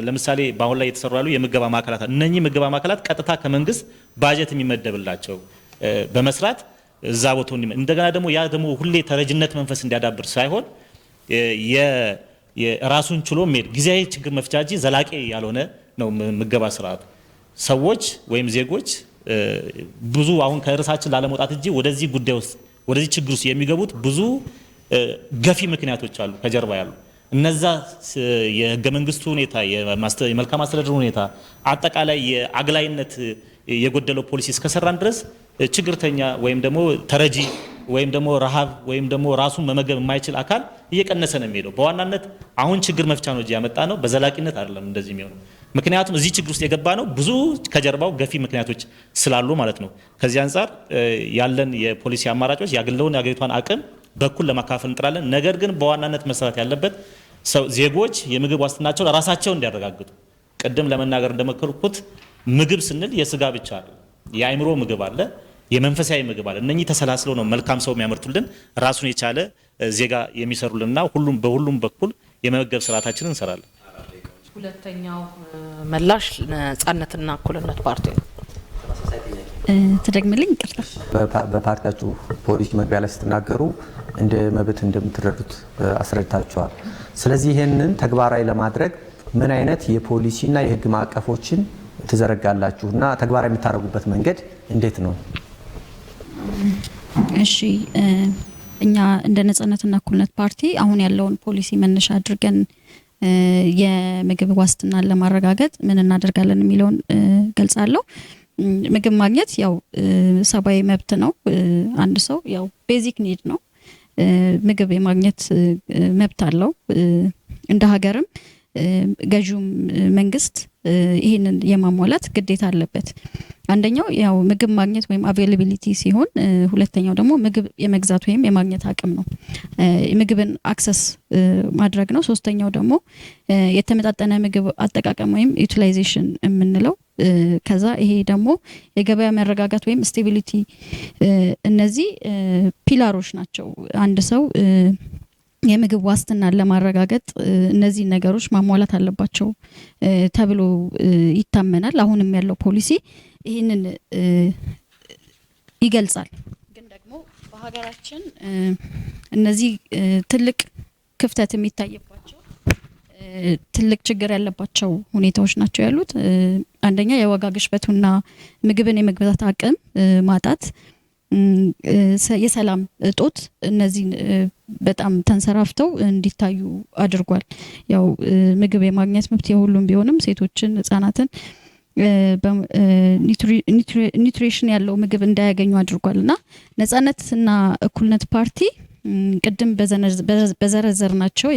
ለምሳሌ በአሁን ላይ የተሰሩ ያሉ የምገባ ማዕከላት እነኚህ ምገባ ማዕከላት ቀጥታ ከመንግስት ባጀት የሚመደብላቸው በመስራት እዛ ቦታው እንደገና ደግሞ ያ ደግሞ ሁሌ ተረጅነት መንፈስ እንዲያዳብር ሳይሆን የራሱን ችሎ ሜድ ጊዜያዊ ችግር መፍቻ እንጂ ዘላቂ ያልሆነ ነው ምገባ ስርዓቱ። ሰዎች ወይም ዜጎች ብዙ አሁን ከርሳችን ላለመውጣት እንጂ ወደዚህ ጉዳይ ውስጥ ወደዚህ ችግር ውስጥ የሚገቡት ብዙ ገፊ ምክንያቶች አሉ ከጀርባ ያሉ እነዛ የህገ መንግስቱ ሁኔታ የመልካም አስተዳደር ሁኔታ አጠቃላይ የአግላይነት የጎደለው ፖሊሲ እስከሰራን ድረስ ችግርተኛ ወይም ደግሞ ተረጂ ወይም ደግሞ ረሃብ ወይም ደግሞ ራሱን መመገብ የማይችል አካል እየቀነሰ ነው የሚሄደው። በዋናነት አሁን ችግር መፍቻ ነው ያመጣ ነው፣ በዘላቂነት አይደለም እንደዚህ የሚሆነው። ምክንያቱም እዚህ ችግር ውስጥ የገባ ነው ብዙ ከጀርባው ገፊ ምክንያቶች ስላሉ ማለት ነው። ከዚህ አንጻር ያለን የፖሊሲ አማራጮች ያገለውን የአገሪቷን አቅም በኩል ለማካፈል እንጥራለን። ነገር ግን በዋናነት መሰራት ያለበት ዜጎች የምግብ ዋስትናቸው ለራሳቸው እንዲያረጋግጡ ቅድም ለመናገር እንደመከርኩት ምግብ ስንል የስጋ ብቻ አለ፣ የአእምሮ ምግብ አለ፣ የመንፈሳዊ ምግብ አለ። እነኚህ ተሰላስለው ነው መልካም ሰው የሚያመርቱልን ራሱን የቻለ ዜጋ የሚሰሩልንና በሁሉም በኩል የመመገብ ስርዓታችንን እንሰራለን።
ሁለተኛው መላሽ ነጻነትና እኩልነት ፓርቲ ነው።
ተደግምልኝ ይቅርታ።
በፓርቲያችሁ ፖሊሲ መግቢያ ላይ ስትናገሩ እንደ መብት እንደምትረዱት አስረድታችኋል። ስለዚህ ይህንን ተግባራዊ ለማድረግ ምን አይነት የፖሊሲና የህግ ማዕቀፎችን ትዘረጋላችሁ እና ተግባራዊ የምታደርጉበት መንገድ እንዴት ነው?
እሺ እኛ እንደ ነጻነትና እኩልነት ፓርቲ አሁን ያለውን ፖሊሲ መነሻ አድርገን የምግብ ዋስትናን ለማረጋገጥ ምን እናደርጋለን የሚለውን ገልጻለሁ። ምግብ ማግኘት ያው ሰብአዊ መብት ነው። አንድ ሰው ያው ቤዚክ ኒድ ነው። ምግብ የማግኘት መብት አለው። እንደ ሀገርም ገዢውም መንግስት ይህንን የማሟላት ግዴታ አለበት። አንደኛው ያው ምግብ ማግኘት ወይም አቬይላቢሊቲ ሲሆን፣ ሁለተኛው ደግሞ ምግብ የመግዛት ወይም የማግኘት አቅም ነው። ምግብን አክሰስ ማድረግ ነው። ሶስተኛው ደግሞ የተመጣጠነ ምግብ አጠቃቀም ወይም ዩቲላይዜሽን የምንለው ከዛ ይሄ ደግሞ የገበያ መረጋጋት ወይም ስቴቢሊቲ። እነዚህ ፒላሮች ናቸው። አንድ ሰው የምግብ ዋስትናን ለማረጋገጥ እነዚህ ነገሮች ማሟላት አለባቸው ተብሎ ይታመናል። አሁንም ያለው ፖሊሲ ይህንን ይገልጻል። ግን ደግሞ በሀገራችን እነዚህ ትልቅ ክፍተት የሚታይባቸው ትልቅ ችግር ያለባቸው ሁኔታዎች ናቸው ያሉት። አንደኛ የዋጋ ግሽበቱና ምግብን የመግዛት አቅም ማጣት፣ የሰላም እጦት እነዚህ በጣም ተንሰራፍተው እንዲታዩ አድርጓል። ያው ምግብ የማግኘት መብት የሁሉም ቢሆንም ሴቶችን፣ ህጻናትን ኒውትሪሽን ያለው ምግብ እንዳያገኙ አድርጓል እና ነጻነትና እኩልነት ፓርቲ ቅድም በዘረዘርናቸው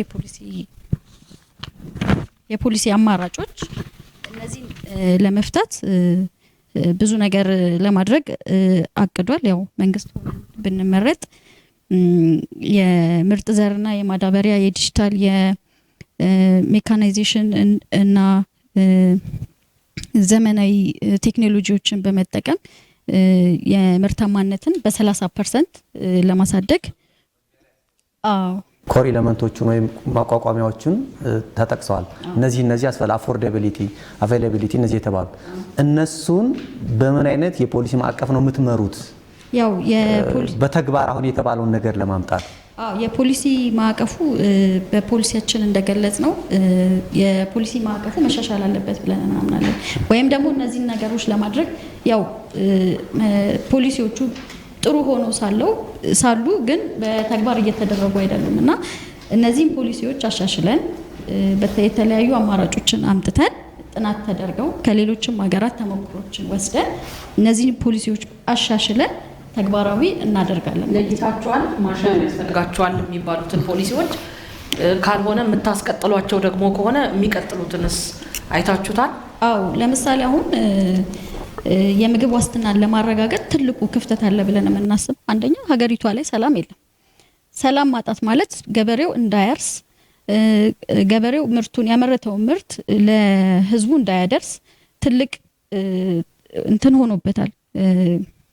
የፖሊሲ አማራጮች እነዚህ ለመፍታት ብዙ ነገር ለማድረግ አቅዷል። ያው መንግስት ብንመረጥ የምርጥ ዘርና የማዳበሪያ የዲጂታል የሜካናይዜሽን እና ዘመናዊ ቴክኖሎጂዎችን በመጠቀም የምርታማነትን በ30% ለማሳደግ
ኮር ኤሌመንቶቹን ወይም ማቋቋሚያዎቹን ተጠቅሰዋል። እነዚህ አፎርዳቢሊቲ፣ አቬይላቢሊቲ እነዚህ የተባሉ እነሱን በምን አይነት የፖሊሲ ማዕቀፍ ነው የምትመሩት?
ያው
በተግባር አሁን የተባለውን ነገር ለማምጣት
የፖሊሲ ማዕቀፉ በፖሊሲያችን እንደገለጽ ነው የፖሊሲ ማዕቀፉ መሻሻል አለበት ብለን እናምናለን። ወይም ደግሞ እነዚህን ነገሮች ለማድረግ ያው ፖሊሲዎቹ ጥሩ ሆኖ ሳሉ ግን በተግባር እየተደረጉ አይደሉም እና እነዚህም ፖሊሲዎች አሻሽለን የተለያዩ አማራጮችን አምጥተን ጥናት ተደርገው ከሌሎችም ሀገራት ተሞክሮችን ወስደን እነዚህን ፖሊሲዎች አሻሽለን ተግባራዊ እናደርጋለን።
ለይታችኋል ማሻሻል ያስፈልጋቸዋል የሚባሉትን ፖሊሲዎች ካልሆነ የምታስቀጥሏቸው ደግሞ ከሆነ የሚቀጥሉትንስ አይታችሁታል?
አዎ ለምሳሌ አሁን የምግብ ዋስትናን ለማረጋገጥ ትልቁ ክፍተት አለ ብለን የምናስብ አንደኛ ሀገሪቷ ላይ ሰላም የለም። ሰላም ማጣት ማለት ገበሬው እንዳያርስ ገበሬው ምርቱን ያመረተው ምርት ለህዝቡ እንዳያደርስ ትልቅ እንትን ሆኖበታል።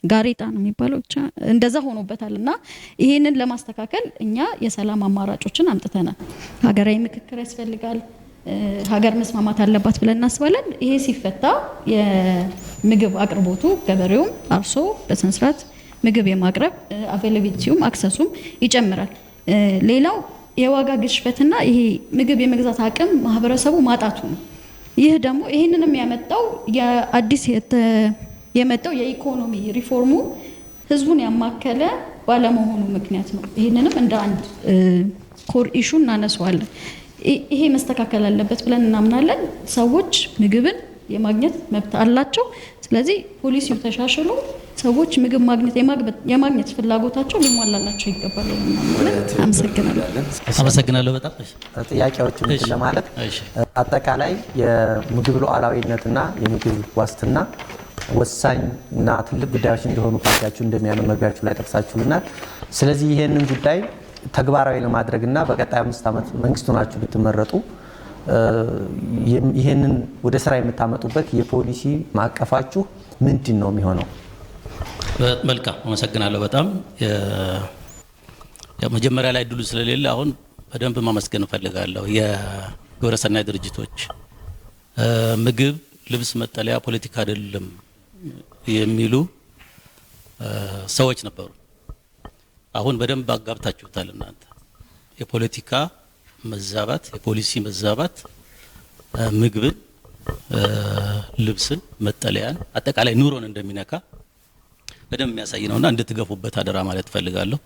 ጋሬጣ ነው የሚባለው ብቻ እንደዛ ሆኖበታልና ይሄንን ለማስተካከል እኛ የሰላም አማራጮችን አምጥተናል። ሀገራዊ ምክክር ያስፈልጋል። ሀገር መስማማት አለባት ብለን እናስባለን። ይሄ ሲፈታ የምግብ አቅርቦቱ ገበሬውም አርሶ በስነስርዓት ምግብ የማቅረብ አቬይላቢሊቲውም አክሰሱም ይጨምራል። ሌላው የዋጋ ግሽበትና ይሄ ምግብ የመግዛት አቅም ማህበረሰቡ ማጣቱ ነው። ይህ ደግሞ ይሄንንም ያመጣው የአዲስ የመጣው የኢኮኖሚ ሪፎርሙ ህዝቡን ያማከለ ባለመሆኑ ምክንያት ነው። ይሄንንም እንደ አንድ ኮር ኢሹ እናነሳዋለን። ይሄ መስተካከል አለበት ብለን እናምናለን። ሰዎች ምግብን የማግኘት መብት አላቸው። ስለዚህ ፖሊሲው ተሻሽሎ ሰዎች ምግብ የማግኘት ፍላጎታቸው ሊሟላላቸው ይገባል።
አመሰግናለሁ። በጣም
ጥያቄዎችን ለማለት አጠቃላይ የምግብ ሉዓላዊነትና የምግብ ዋስትና ወሳኝ እና ትልቅ ጉዳዮች እንደሆኑ ፓርቲያችሁ እንደሚያምን መግቢያችሁ ላይ ጠቅሳችሁልናል። ስለዚህ ይሄንን ጉዳይ ተግባራዊ ለማድረግና በቀጣይ 5 ዓመት መንግስት ሆናችሁ ብትመረጡ ይሄንን ወደ ስራ የምታመጡበት የፖሊሲ ማዕቀፋችሁ ምንድን ነው የሚሆነው?
መልካም አመሰግናለሁ። በጣም መጀመሪያ ላይ ድሉ ስለሌለ አሁን በደንብ ማመስገን እፈልጋለሁ። የግብረሰናይ ድርጅቶች ምግብ፣ ልብስ፣ መጠለያ ፖለቲካ አይደለም የሚሉ ሰዎች ነበሩ። አሁን በደንብ አጋብታችሁታል እናንተ። የፖለቲካ መዛባት፣ የፖሊሲ መዛባት ምግብን፣ ልብስን፣ መጠለያን አጠቃላይ ኑሮን እንደሚነካ በደንብ የሚያሳይ ነውና እንድትገፉበት አደራ ማለት ፈልጋለሁ።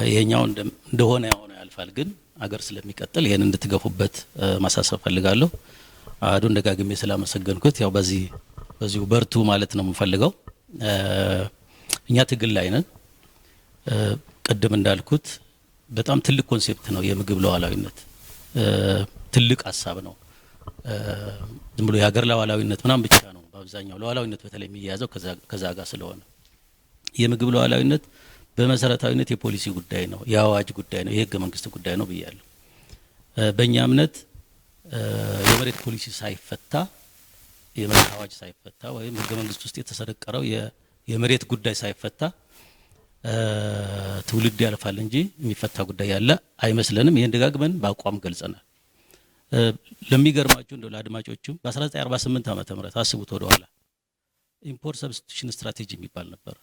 ይሄኛው እንደሆነ ያልፋል፣ ግን አገር ስለሚቀጥል ይሄን እንድትገፉበት ማሳሰብ ፈልጋለሁ። አዱን ደጋግሜ ስላመሰገንኩት ያው በዚሁ በርቱ ማለት ነው የምፈልገው። እኛ ትግል ላይ ነን። ቅድም እንዳልኩት በጣም ትልቅ ኮንሴፕት ነው የምግብ ሉዓላዊነት። ትልቅ ሀሳብ ነው። ዝም ብሎ የሀገር ሉዓላዊነት ምናምን ብቻ ነው። በአብዛኛው ሉዓላዊነት በተለይ የሚያያዘው ከዛ ጋር ስለሆነ የምግብ ሉዓላዊነት በመሰረታዊነት የፖሊሲ ጉዳይ ነው፣ የአዋጅ ጉዳይ ነው፣ የህገ መንግስት ጉዳይ ነው ብያለሁ። በእኛ እምነት የመሬት ፖሊሲ ሳይፈታ የመሬት አዋጅ ሳይፈታ ወይም ህገ መንግስት ውስጥ የተሰረቀረው የመሬት ጉዳይ ሳይፈታ ትውልድ ያልፋል እንጂ የሚፈታ ጉዳይ ያለ አይመስለንም። ይሄን ደጋግመን በአቋም ገልጸናል። ለሚገርማችሁ እንደው ለአድማጮችም በ1948 ዓመተ ምህረት አስቡት ወደ ኋላ ኢምፖርት ሰብስቲቱሽን ስትራቴጂ የሚባል ነበር።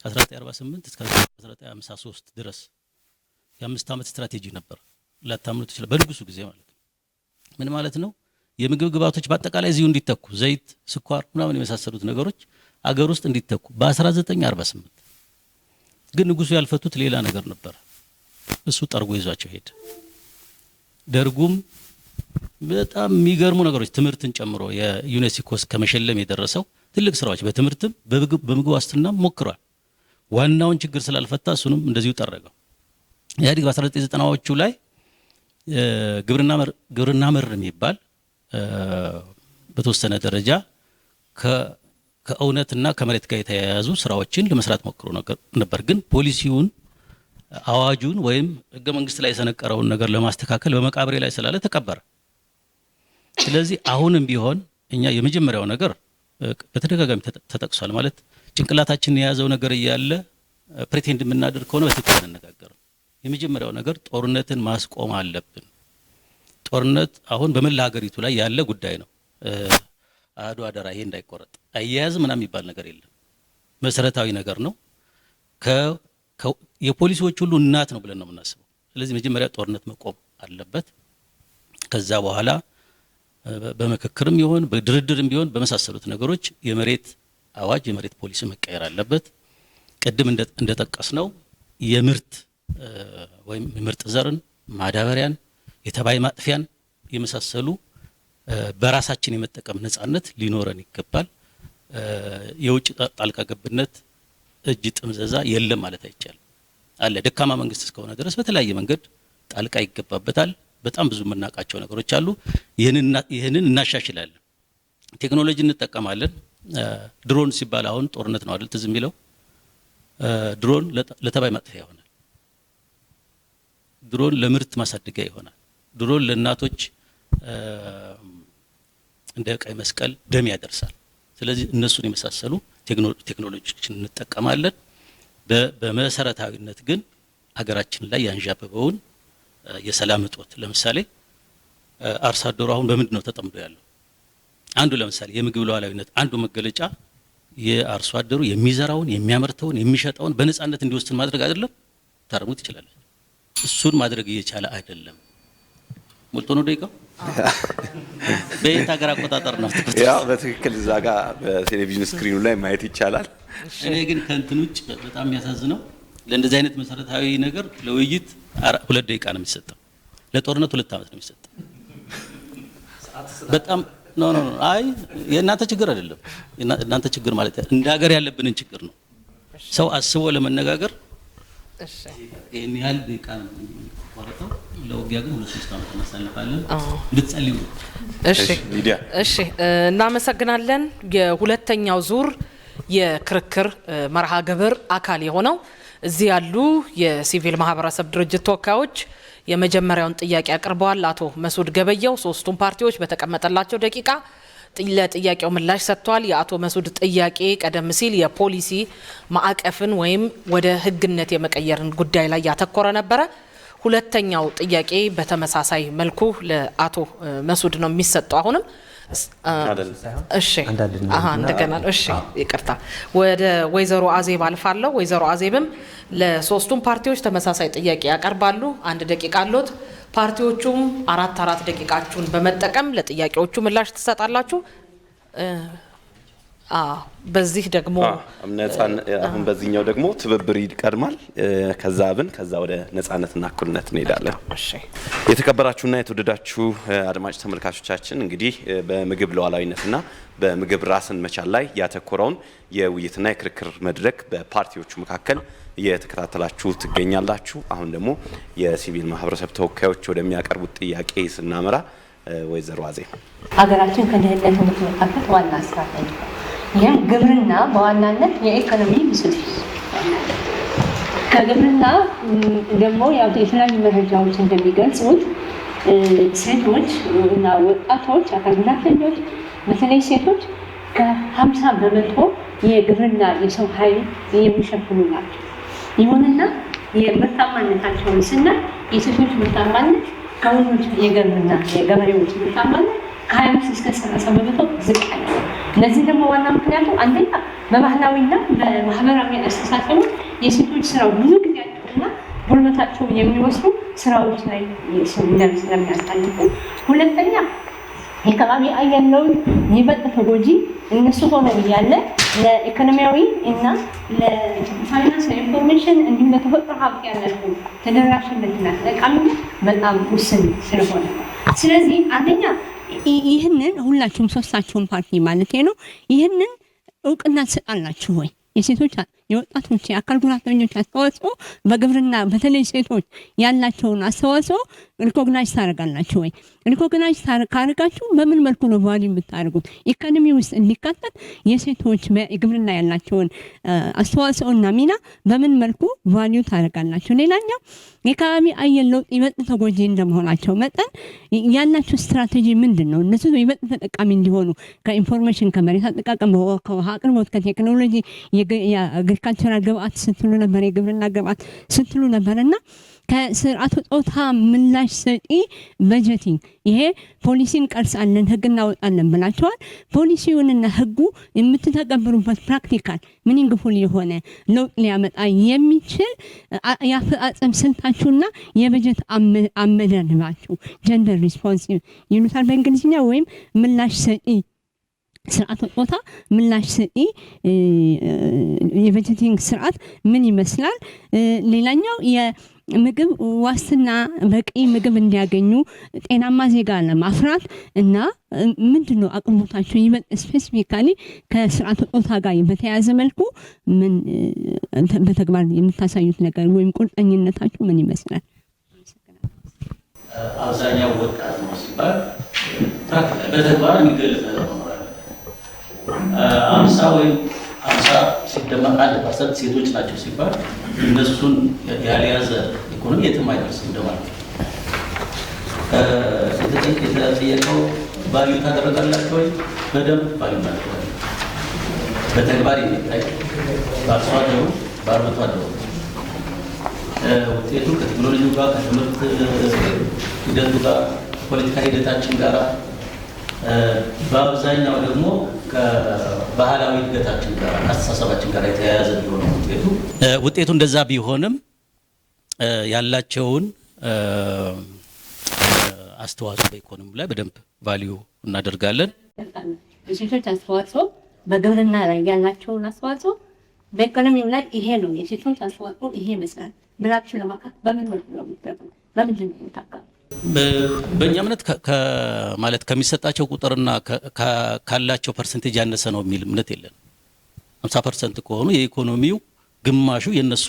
1948 እስከ 1953 ድረስ የ5 ዓመት ስትራቴጂ ነበር። ላታምኑት ይችላል። በንጉሱ ጊዜ ማለት ነው። ምን ማለት ነው? የምግብ ግብዓቶች በአጠቃላይ እዚሁ እንዲተኩ ዘይት፣ ስኳር ምናምን የመሳሰሉት ነገሮች አገር ውስጥ እንዲተኩ በ1948 ግን ንጉሱ ያልፈቱት ሌላ ነገር ነበር። እሱ ጠርጎ ይዟቸው ሄደ። ደርጉም በጣም የሚገርሙ ነገሮች ትምህርትን ጨምሮ የዩኔስኮስ ከመሸለም የደረሰው ትልቅ ስራዎች በትምህርትም በምግብ ዋስትናም ሞክሯል። ዋናውን ችግር ስላልፈታ እሱንም እንደዚሁ ጠረገው። ኢህአዴግ በ1990ዎቹ ላይ ግብርና መር የሚባል በተወሰነ ደረጃ ከእውነትና ከመሬት ጋር የተያያዙ ስራዎችን ለመስራት ሞክሮ ነበር። ግን ፖሊሲውን አዋጁን ወይም ህገ መንግስት ላይ የሰነቀረውን ነገር ለማስተካከል በመቃብሬ ላይ ስላለ ተቀበረ። ስለዚህ አሁንም ቢሆን እኛ የመጀመሪያው ነገር በተደጋጋሚ ተጠቅሷል ማለት ጭንቅላታችን የያዘው ነገር እያለ ፕሬቴንድ የምናደርግ ከሆነ በትክክል አንነጋገርም። የመጀመሪያው ነገር ጦርነትን ማስቆም አለብን። ጦርነት አሁን በመላ ሀገሪቱ ላይ ያለ ጉዳይ ነው። አዱ አደራ ይሄ እንዳይቆረጥ አያያዝ ምናምን የሚባል ነገር የለም። መሰረታዊ ነገር ነው። የፖሊሲዎች ሁሉ እናት ነው ብለን ነው የምናስበው። ስለዚህ መጀመሪያ ጦርነት መቆም አለበት። ከዛ በኋላ በመከክርም ይሁን በድርድርም ቢሆን በመሳሰሉት ነገሮች የመሬት አዋጅ የመሬት ፖሊሲ መቀየር አለበት። ቅድም እንደጠቀስነው የምርት ወይም ምርጥ ዘርን፣ ማዳበሪያን፣ የተባይ ማጥፊያን የመሳሰሉ በራሳችን የመጠቀም ነጻነት ሊኖረን ይገባል። የውጭ ጣልቃ ገብነት እጅ ጥምዘዛ የለም ማለት አይቻልም። አለ ደካማ መንግስት እስከሆነ ድረስ በተለያየ መንገድ ጣልቃ ይገባበታል። በጣም ብዙ የምናውቃቸው ነገሮች አሉ። ይህንን እናሻሽላለን። ቴክኖሎጂ እንጠቀማለን። ድሮን ሲባል አሁን ጦርነት ነው አይደል ትዝ የሚለው? ድሮን ለተባይ ማጥፊያ ይሆናል። ድሮን ለምርት ማሳደጊያ ይሆናል። ድሮን ለእናቶች እንደ ቀይ መስቀል ደም ያደርሳል። ስለዚህ እነሱን የመሳሰሉ ቴክኖሎጂዎችን እንጠቀማለን። በመሰረታዊነት ግን ሀገራችን ላይ ያንዣበበውን የሰላም እጦት ለምሳሌ አርሶ አደሩ አሁን በምንድን ነው ተጠምዶ ያለው? አንዱ ለምሳሌ የምግብ ሉዓላዊነት አንዱ መገለጫ የአርሶ አደሩ የሚዘራውን የሚያመርተውን የሚሸጠውን በነጻነት እንዲወስን ማድረግ አይደለም? ታረሙት ይችላል። እሱን ማድረግ እየቻለ አይደለም። ሞልቶ ነው ደቂቃው። በየት ሀገር አቆጣጠር ነው?
ያው በትክክል እዛ ጋር በቴሌቪዥን ስክሪኑ ላይ ማየት ይቻላል።
እኔ ግን ከእንትን ውጭ በጣም የሚያሳዝነው ለእንደዚህ አይነት መሰረታዊ ነገር ለውይይት 2 ደቂቃ ነው የሚሰጠው። ለጦርነት 2 ዓመት ነው የሚሰጠው። በጣም ኖ አይ የእናንተ ችግር አይደለም። እናንተ ችግር ማለት እንደ ሀገር ያለብንን ችግር ነው። ሰው አስቦ ለመነጋገር ይሄን ያህል ደቂቃ ነው የሚቆረጠው። ለውጊያ ግን 2-3 ዓመት እናሳልፋለን። ልትጸልዩ።
እሺ እናመሰግናለን። የሁለተኛው ዙር የክርክር መርሃ ግብር አካል የሆነው እዚህ ያሉ የሲቪል ማህበረሰብ ድርጅት ተወካዮች የመጀመሪያውን ጥያቄ አቅርበዋል። አቶ መስዑድ ገበየው 3ቱም ፓርቲዎች በተቀመጠላቸው ደቂቃ ለጥያቄው ምላሽ ሰጥተዋል። የአቶ መስዑድ ጥያቄ ቀደም ሲል የፖሊሲ ማዕቀፍን ወይም ወደ ህግነት የመቀየርን ጉዳይ ላይ ያተኮረ ነበረ። ሁለተኛው ጥያቄ በተመሳሳይ መልኩ ለአቶ መስዑድ ነው የሚሰጠው። አሁንም እሺ እንደገና እሺ ይቅርታ፣ ወደ ወይዘሮ አዜብ አልፋለሁ። ወይዘሮ አዜብም ለሶስቱም ፓርቲዎች ተመሳሳይ ጥያቄ ያቀርባሉ። 1 ደቂቃ አሎት። ፓርቲዎቹም 4 ደቂቃችሁን በመጠቀም ለጥያቄዎቹ ምላሽ ትሰጣላችሁ። በዚህ ደግሞ
አሁን በዚህኛው ደግሞ ትብብር ይቀድማል። ከዛ አብን ከዛ ወደ ነጻነትና እኩልነት እንሄዳለን። እሺ የተከበራችሁና የተወደዳችሁ አድማጭ ተመልካቾቻችን እንግዲህ በምግብ ሉዓላዊነትና በምግብ ራስን መቻል ላይ ያተኮረውን የውይይትና የክርክር መድረክ በፓርቲዎቹ መካከል እየተከታተላችሁ ትገኛላችሁ። አሁን ደግሞ የሲቪል ማህበረሰብ ተወካዮች ወደሚያቀርቡት ጥያቄ ስናመራ ወይዘሮ አዜብ
ሀገራችን ከድህነት የምትወጣበት ዋና ስትራቴጂ ይህም ግብርና በዋናነት የኢኮኖሚ ብስለት ከግብርና ደግሞ የተለያዩ መረጃዎች እንደሚገልጹት ሴቶች እና ወጣቶች አካል ጉዳተኞች በተለይ ሴቶች ከ50 በመቶ የግብርና የሰው ኃይል የሚሸፍኑ ናቸው። ይሁንና የምርታማነታቸውን ስናይ የሴቶች ምርታማነት ከወንዶች የግብርና የገበሬዎች ምርታማነት ከ25 እስከ 30 በመቶ ዝቅ ያለ። ለዚህ ደግሞ ዋና ምክንያቱ አንደኛ በባህላዊና በማህበራዊ አስተሳሰቡ የሴቶች ስራው ብዙ ጊዜያቸውና ጉልበታቸው የሚወስዱ ስራዎች ላይ ስለሚያሳልፉ፣ ሁለተኛ የከባቢ አየር ለውጥ ይበልጥ ተጎጂ እነሱ ሆነው እያለ ለኢኮኖሚያዊ እና ለፋይናንስ ኢንፎርሜሽን እንዲሁም ለተፈጥሮ ሀብት ያላቸው ተደራሽነትና ተጠቃሚነት በጣም ውስን ስለሆነ ስለዚህ አንደኛ ይህንን ሁላችሁም ሶስታችሁም ፓርቲ ማለት ነው ይህንን እውቅና ትሰጣላችሁ ወይ? የሴቶች የወጣቶች የአካል ጉዳተኞች አስተዋጽኦ በግብርና በተለይ ሴቶች ያላቸውን አስተዋጽኦ ሪኮግናይዝ ታደርጋላችሁ ወይ? ሪኮግናይዝ ካደረጋችሁ በምን መልኩ ነው ቫልዩ የምታደርጉት? ኢኮኖሚ ውስጥ እንዲካተት የሴቶች በግብርና ያላቸውን አስተዋጽኦና ሚና በምን መልኩ ቫልዩ ታደርጋላችሁ? ሌላኛው የከባቢ አየር ለውጥ ይበልጥ ተጎጂ እንደመሆናቸው መጠን ያላችሁ ስትራቴጂ ምንድን ነው? እነሱ ይበልጥ ተጠቃሚ እንዲሆኑ ከኢንፎርሜሽን ከመሬት አጠቃቀም ከውሃ አቅርቦት ከቴክኖሎጂ የአግሪካልቸራል ግብአት ስትሉ ነበር፣ የግብርና ግብአት ስትሉ ነበርና ከስርዓተ ጾታ ምላሽ ሰጪ በጀቲንግ ይሄ ፖሊሲን ቀርጻለን ህግ እናወጣለን ብላችኋል። ፖሊሲውንና ህጉ የምትተገብሩበት ፕራክቲካል ሚኒንግፉል የሆነ ለውጥ ሊያመጣ የሚችል የአፈጻጸም ስልታችሁና የበጀት አመዳደባችሁ ጀንደር ሪስፖንሲቭ ይሉታል በእንግሊዝኛ ወይም ምላሽ ሰጪ
ስርዓተ ጾታ ምላሽ ሰጪ የበጀቲንግ ስርዓት ምን ይመስላል? ሌላኛው የምግብ ዋስትና በቂ ምግብ እንዲያገኙ ጤናማ ዜጋ ለማፍራት እና ምንድነው አቅርቦታቸው ይበልጥ ስፔሲፊካሊ ከስርዓተ ጾታ ጋር በተያያዘ መልኩ ምን በተግባር የምታሳዩት ነገር ወይም ቁርጠኝነታችሁ ምን ይመስላል?
አብዛኛው ወጣት ነው ሲባል በተግባር የሚገለጽ ነገር ነው። 50 ወይም 50 ሲደመር 1% ሴቶች ናቸው ሲባል እነሱን ያልያዘ ኢኮኖሚ የትም አይደርስም እንደማለት ነው። የተጠየቀው ቫልዩ ታደርጋላችሁ ወይ? በደንብ ቫልዩ ታደርጋላችሁ። በተግባር የሚታይ በአርሶ አደሩ በአርብቶ አደሩ ውጤቱ ከቴክኖሎጂው ጋር ከትምህርት ሂደቱ ጋር ፖለቲካ ሂደታችን ጋር በአብዛኛው ደግሞ ከባህላዊ እድገታችን ጋር አስተሳሰባችን ጋር የተያያዘ ቢሆንም ውጤቱ እንደዛ ቢሆንም ያላቸውን አስተዋጽኦ በኢኮኖሚ ላይ በደንብ ቫልዩ እናደርጋለን።
የሴቶች አስተዋጽኦ በግብርና ላይ ያላቸውን አስተዋጽኦ በኢኮኖሚው ላይ ይሄ ነው የሴቶች አስተዋጽኦ ይሄ ይመስላል ብላችሁ ለማካት በምን መልኩ ነው የሚደረገው? በምንድን ነው የምታውቃው?
በእኛ እምነት ማለት ከሚሰጣቸው ቁጥርና ካላቸው ፐርሰንቴጅ ያነሰ ነው የሚል እምነት የለን። 50% ከሆኑ የኢኮኖሚው ግማሹ የነሱ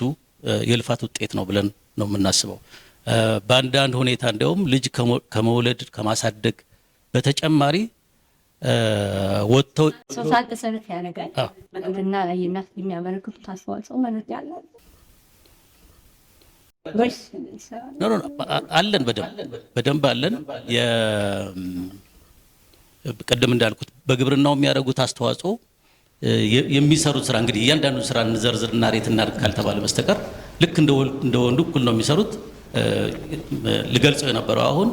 የልፋት ውጤት ነው ብለን ነው የምናስበው። በአንዳንድ ሁኔታ እንደውም ልጅ ከመውለድ ከማሳደግ በተጨማሪ ወጥተው
ሶሳል ተሰረት ያደርጋል። በግብርና ላይ የሚያበረክቱት አስተዋጽኦ ማለት ያለው
አለን በደንብ አለን። ቅድም እንዳልኩት በግብርናው የሚያደርጉት አስተዋጽኦ የሚሰሩት ስራ እንግዲህ እያንዳንዱ ስራ እንዘርዝርና ሬት እናድርግ ካልተባለ በስተቀር ልክ እንደ ወንዱ እኩል ነው የሚሰሩት። ልገልጸው የነበረው አሁን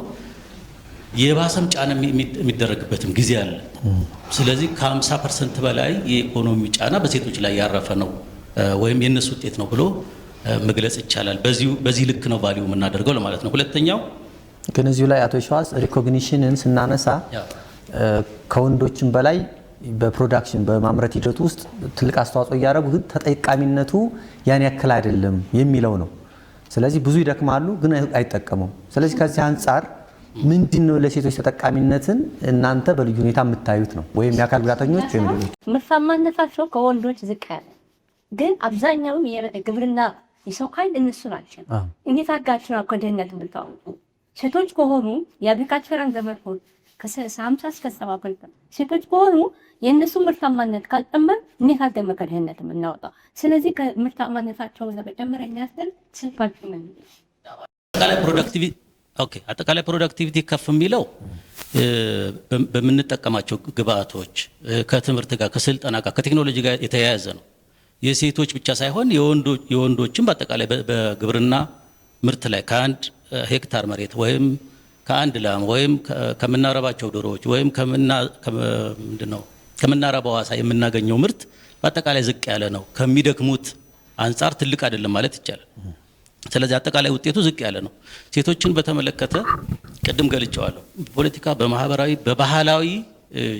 የባሰም ጫና የሚደረግበትም ጊዜ አለ። ስለዚህ ከ50% በላይ የኢኮኖሚ ጫና በሴቶች ላይ ያረፈ ነው ወይም የነሱ ውጤት ነው ብሎ መግለጽ ይቻላል። በዚህ ልክ ነው ቫልዩ የምናደርገው ለማለት ነው። ሁለተኛው
ግን እዚሁ ላይ አቶ ሸዋስ ሪኮግኒሽንን ስናነሳ ከወንዶችም በላይ በፕሮዳክሽን በማምረት ሂደቱ ውስጥ ትልቅ አስተዋጽኦ እያደረጉ ግን ተጠቃሚነቱ ያን ያክል አይደለም የሚለው ነው። ስለዚህ ብዙ ይደክማሉ ግን አይጠቀሙም። ስለዚህ ከዚህ አንጻር ምንድነው ለሴቶች ተጠቃሚነትን እናንተ በልዩ ሁኔታ የምታዩት ነው ወይም የአካል ጉዳተኞች ወይም ሌሎች?
ምርታማነታቸው ከወንዶች ዝቅ ያለ ግን አብዛኛው የግብርና የሰው ኃይል እነሱ ናቸው። እንዴት አጋችሁ ነው ከድህነት የምታወጡ? ሴቶች ከሆኑ የአግሪካልቸራል ዘመርኮች ከ50 እስከ 70% ሴቶች ከሆኑ የእነሱ ምርታማነት ካልጨመር እንዴት አድርገን ከድህነት የምናወጣው? ስለዚህ ከምርታማነታቸውን ለመጨመር የሚያስችል ስልፋችሁ ነው።
አጠቃላይ ፕሮዳክቲቪቲ ከፍ የሚለው በምንጠቀማቸው ግብአቶች ከትምህርት ጋር ከስልጠና ጋር ከቴክኖሎጂ ጋር የተያያዘ ነው። የሴቶች ብቻ ሳይሆን የወንዶችም በአጠቃላይ በግብርና ምርት ላይ ከአንድ ሄክታር መሬት ወይም ከአንድ ላም ወይም ከምናረባቸው ዶሮዎች ወይም ከምናረባው ዓሳ የምናገኘው ምርት በአጠቃላይ ዝቅ ያለ ነው። ከሚደክሙት አንጻር ትልቅ አይደለም ማለት ይቻላል። ስለዚህ አጠቃላይ ውጤቱ ዝቅ ያለ ነው። ሴቶችን በተመለከተ ቅድም ገልጨዋለሁ። ፖለቲካ፣ በማህበራዊ፣ በባህላዊ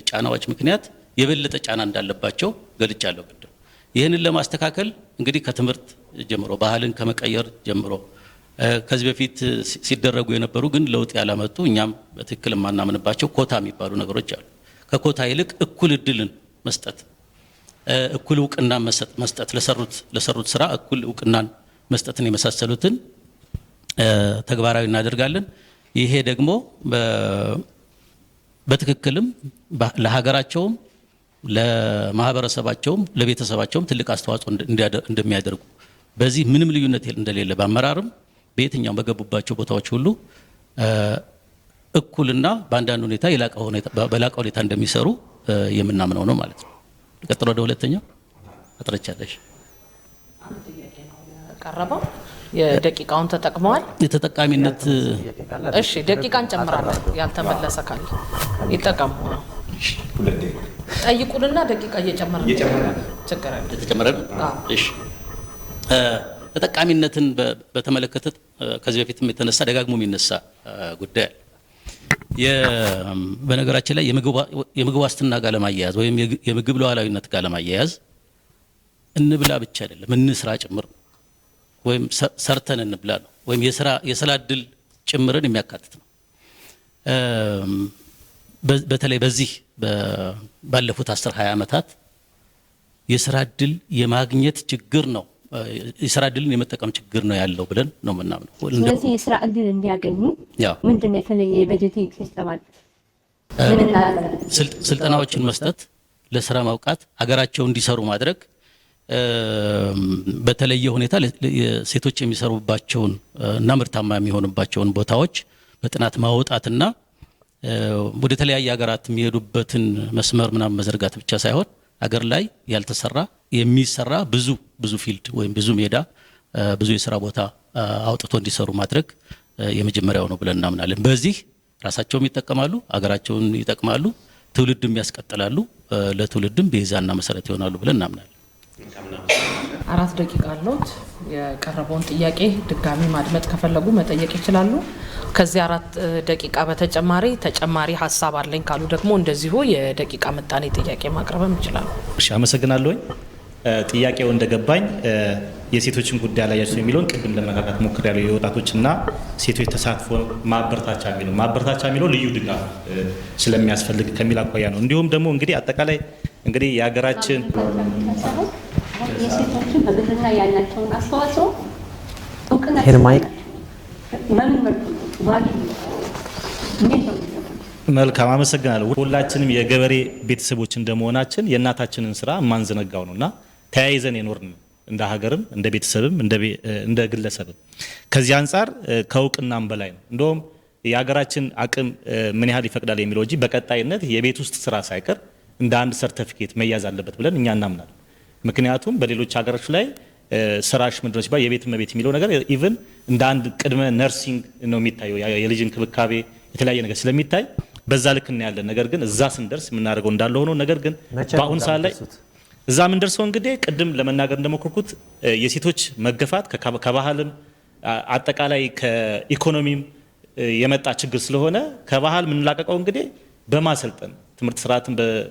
ጫናዎች ምክንያት የበለጠ ጫና እንዳለባቸው ገልጫለሁ ቅድም። ይህንን ለማስተካከል እንግዲህ ከትምህርት ጀምሮ ባህልን ከመቀየር ጀምሮ ከዚህ በፊት ሲደረጉ የነበሩ ግን ለውጥ ያላመጡ እኛም በትክክል የማናምንባቸው ኮታ የሚባሉ ነገሮች አሉ። ከኮታ ይልቅ እኩል እድልን መስጠት፣ እኩል እውቅናን መስጠት፣ ለሰሩት ስራ እኩል እውቅናን መስጠትን የመሳሰሉትን ተግባራዊ እናደርጋለን። ይሄ ደግሞ በትክክልም ለሀገራቸውም ለማህበረሰባቸውም ለቤተሰባቸውም ትልቅ አስተዋጽኦ እንደሚያደርጉ በዚህ ምንም ልዩነት እንደሌለ በአመራርም በየትኛውም በገቡባቸው ቦታዎች ሁሉ እኩልና በአንዳንድ ሁኔታ በላቀ ሁኔታ እንደሚሰሩ የምናምነው ነው ማለት ነው። ቀጥሎ ወደ ሁለተኛው አጥረቻለሽ
ቀረበው የደቂቃውን ተጠቅመዋል።
የተጠቃሚነት
እሺ፣ ደቂቃ እንጨምራለን። ያልተመለሰ ካለ ይጠቀሙ። ጠይቁንና ደቂቃ እየጨመርን ችግር አለ።
የተጨመረ እሺ። ተጠቃሚነትን በተመለከተ ከዚህ በፊትም የተነሳ ደጋግሞ የሚነሳ ጉዳይ አለ። በነገራችን ላይ የምግብ ዋስትና ጋር ለማያያዝ ወይም የምግብ ሉዓላዊነት ጋር ለማያያዝ እንብላ ብቻ አይደለም እንስራ ጭምር ነው። ወይም ሰርተን እንብላ ነው። ወይም የስራ እድል ጭምርን የሚያካትት ነው። በተለይ በዚህ ባለፉት 10-20 ዓመታት የስራ እድል የማግኘት ችግር ነው፣ የስራ እድልን የመጠቀም ችግር ነው ያለው ብለን ነው የምናምነው።
ስለዚህ የስራ እድል እንዲያገኙ ምንድነው የተለየ የበጀቲንግ ሲስተም አለ?
ስልጠናዎችን መስጠት፣ ለስራ ማብቃት፣ ሀገራቸው እንዲሰሩ ማድረግ፣ በተለየ ሁኔታ ሴቶች የሚሰሩባቸውን እና ምርታማ የሚሆኑባቸውን ቦታዎች በጥናት ማውጣትና ወደ ተለያየ ሀገራት የሚሄዱበትን መስመር ምናምን መዘርጋት ብቻ ሳይሆን ሀገር ላይ ያልተሰራ የሚሰራ ብዙ ፊልድ ወይም ብዙ ሜዳ ብዙ የስራ ቦታ አውጥቶ እንዲሰሩ ማድረግ የመጀመሪያው ነው ብለን እናምናለን። በዚህ ራሳቸውም ይጠቀማሉ፣ ሀገራቸውን ይጠቅማሉ፣ ትውልድም ያስቀጥላሉ፣ ለትውልድም ቤዛና መሰረት ይሆናሉ ብለን እናምናለን።
4 ደቂቃ አለዎት። የቀረበውን ጥያቄ ድጋሚ ማድመጥ ከፈለጉ መጠየቅ ይችላሉ። ከዚህ 4 ደቂቃ በተጨማሪ ተጨማሪ ሀሳብ አለኝ ካሉ ደግሞ እንደዚሁ የደቂቃ ምጣኔ ጥያቄ ማቅረብም ይችላሉ።
እሺ፣ አመሰግናለሁኝ። ጥያቄው እንደገባኝ የሴቶችን ጉዳይ ላይ ያለው የሚለውን ቅድም ለመካካት ሞክሬያለሁ። የወጣቶችና ሴቶች ተሳትፎ ማበረታቻ የሚለው ልዩ ድጋፍ ስለሚያስፈልግ ከሚል አኳያ ነው። እንዲሁም ደግሞ እንግዲህ አጠቃላይ እንግዲህ የሀገራችን
የሴቶችን በግብርና ያላቸውን አስተዋጽኦ እውቅና
መልካም አመሰግናለሁ። ሁላችንም የገበሬ ቤተሰቦች እንደመሆናችን የእናታችንን ስራ ማንዘነጋው ነውና ተያይዘን የኖርን እንደ ሀገርም እንደ ቤተሰብም እንደ ግለሰብም ከዚህ አንጻር ከእውቅናም በላይ ነው። እንደውም የሀገራችን አቅም ምን ያህል ይፈቅዳል የሚለው እንጂ በቀጣይነት የቤት ውስጥ ስራ ሳይቀር እንደ አንድ ሰርቲፊኬት መያዝ አለበት ብለን እኛ እናምናለን። ምክንያቱም በሌሎች ሀገሮች ላይ ስራሽ ምንድን ነው ሲባል የቤት እመቤት የሚለው ነገር ኢቭን እንደ አንድ ቅድመ ነርሲንግ ነው የሚታየው። የልጅ እንክብካቤ የተለያየ ነገር ስለሚታይ በዛ ልክ እናያለን። ነገር ግን እዛ ስንደርስ የምናደርገው እንዳለ ሆኖ ነገር ግን በአሁኑ ሰዓት ላይ እዛ የምንደርሰው እንግዲህ ቅድም ለመናገር እንደሞከርኩት የሴቶች መገፋት ከባህልም አጠቃላይ ከኢኮኖሚም የመጣ ችግር ስለሆነ ከባህል የምንላቀቀው እንግዲህ በማሰልጠን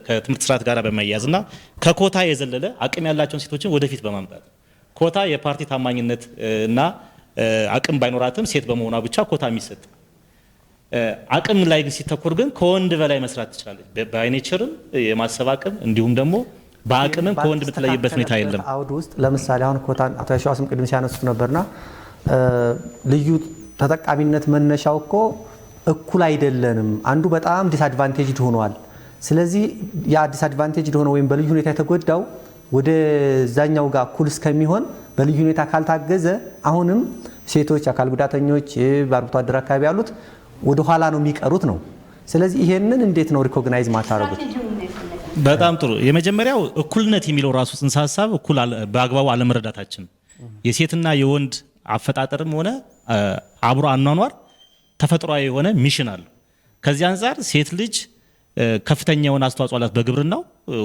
ከትምህርት ስርዓት ጋር በማያያዝና ከኮታ የዘለለ አቅም ያላቸውን ሴቶችን ወደፊት በማምጣት ኮታ የፓርቲ ታማኝነት እና አቅም ባይኖራትም ሴት በመሆኗ ብቻ ኮታ የሚሰጥ አቅም ላይ ግን ሲተኮር ግን ከወንድ በላይ መስራት ትችላለች። በአይኔቸርም የማሰብ አቅም እንዲሁም ደግሞ በአቅምም ከወንድ በተለየበት ሁኔታ የለም።
አውድ ውስጥ ለምሳሌ አሁን ኮታ አቶ ያሸዋስም ቅድም ሲያነሱት ነበርና ልዩ ተጠቃሚነት መነሻው እኮ እኩል አይደለንም። አንዱ በጣም ዲስአድቫንቴጅድ ሆኗል። ስለዚህ ያ ዲስአድቫንቴጅድ ሆኖ ወይም በልዩ ሁኔታ የተጎዳው ወደ ዛኛው ጋር እኩል እስከሚሆን በልዩ ሁኔታ ካልታገዘ አሁንም ሴቶች፣ አካል ጉዳተኞች፣ በአርብቶ አደር አካባቢ ያሉት ወደ ኋላ ነው የሚቀሩት ነው። ስለዚህ ይሄንን እንዴት ነው ሪኮግናይዝ ማታረጉት?
በጣም ጥሩ። የመጀመሪያው እኩልነት የሚለው ራሱ ጽንሰ ሀሳብ እኩል በአግባቡ አለመረዳታችን የሴትና የወንድ አፈጣጠርም ሆነ አብሮ አኗኗር ተፈጥሯዊ የሆነ ሚሽን አለው። ከዚህ አንጻር ሴት ልጅ ከፍተኛ የሆነ አስተዋጽኦ አላት በግብርናው።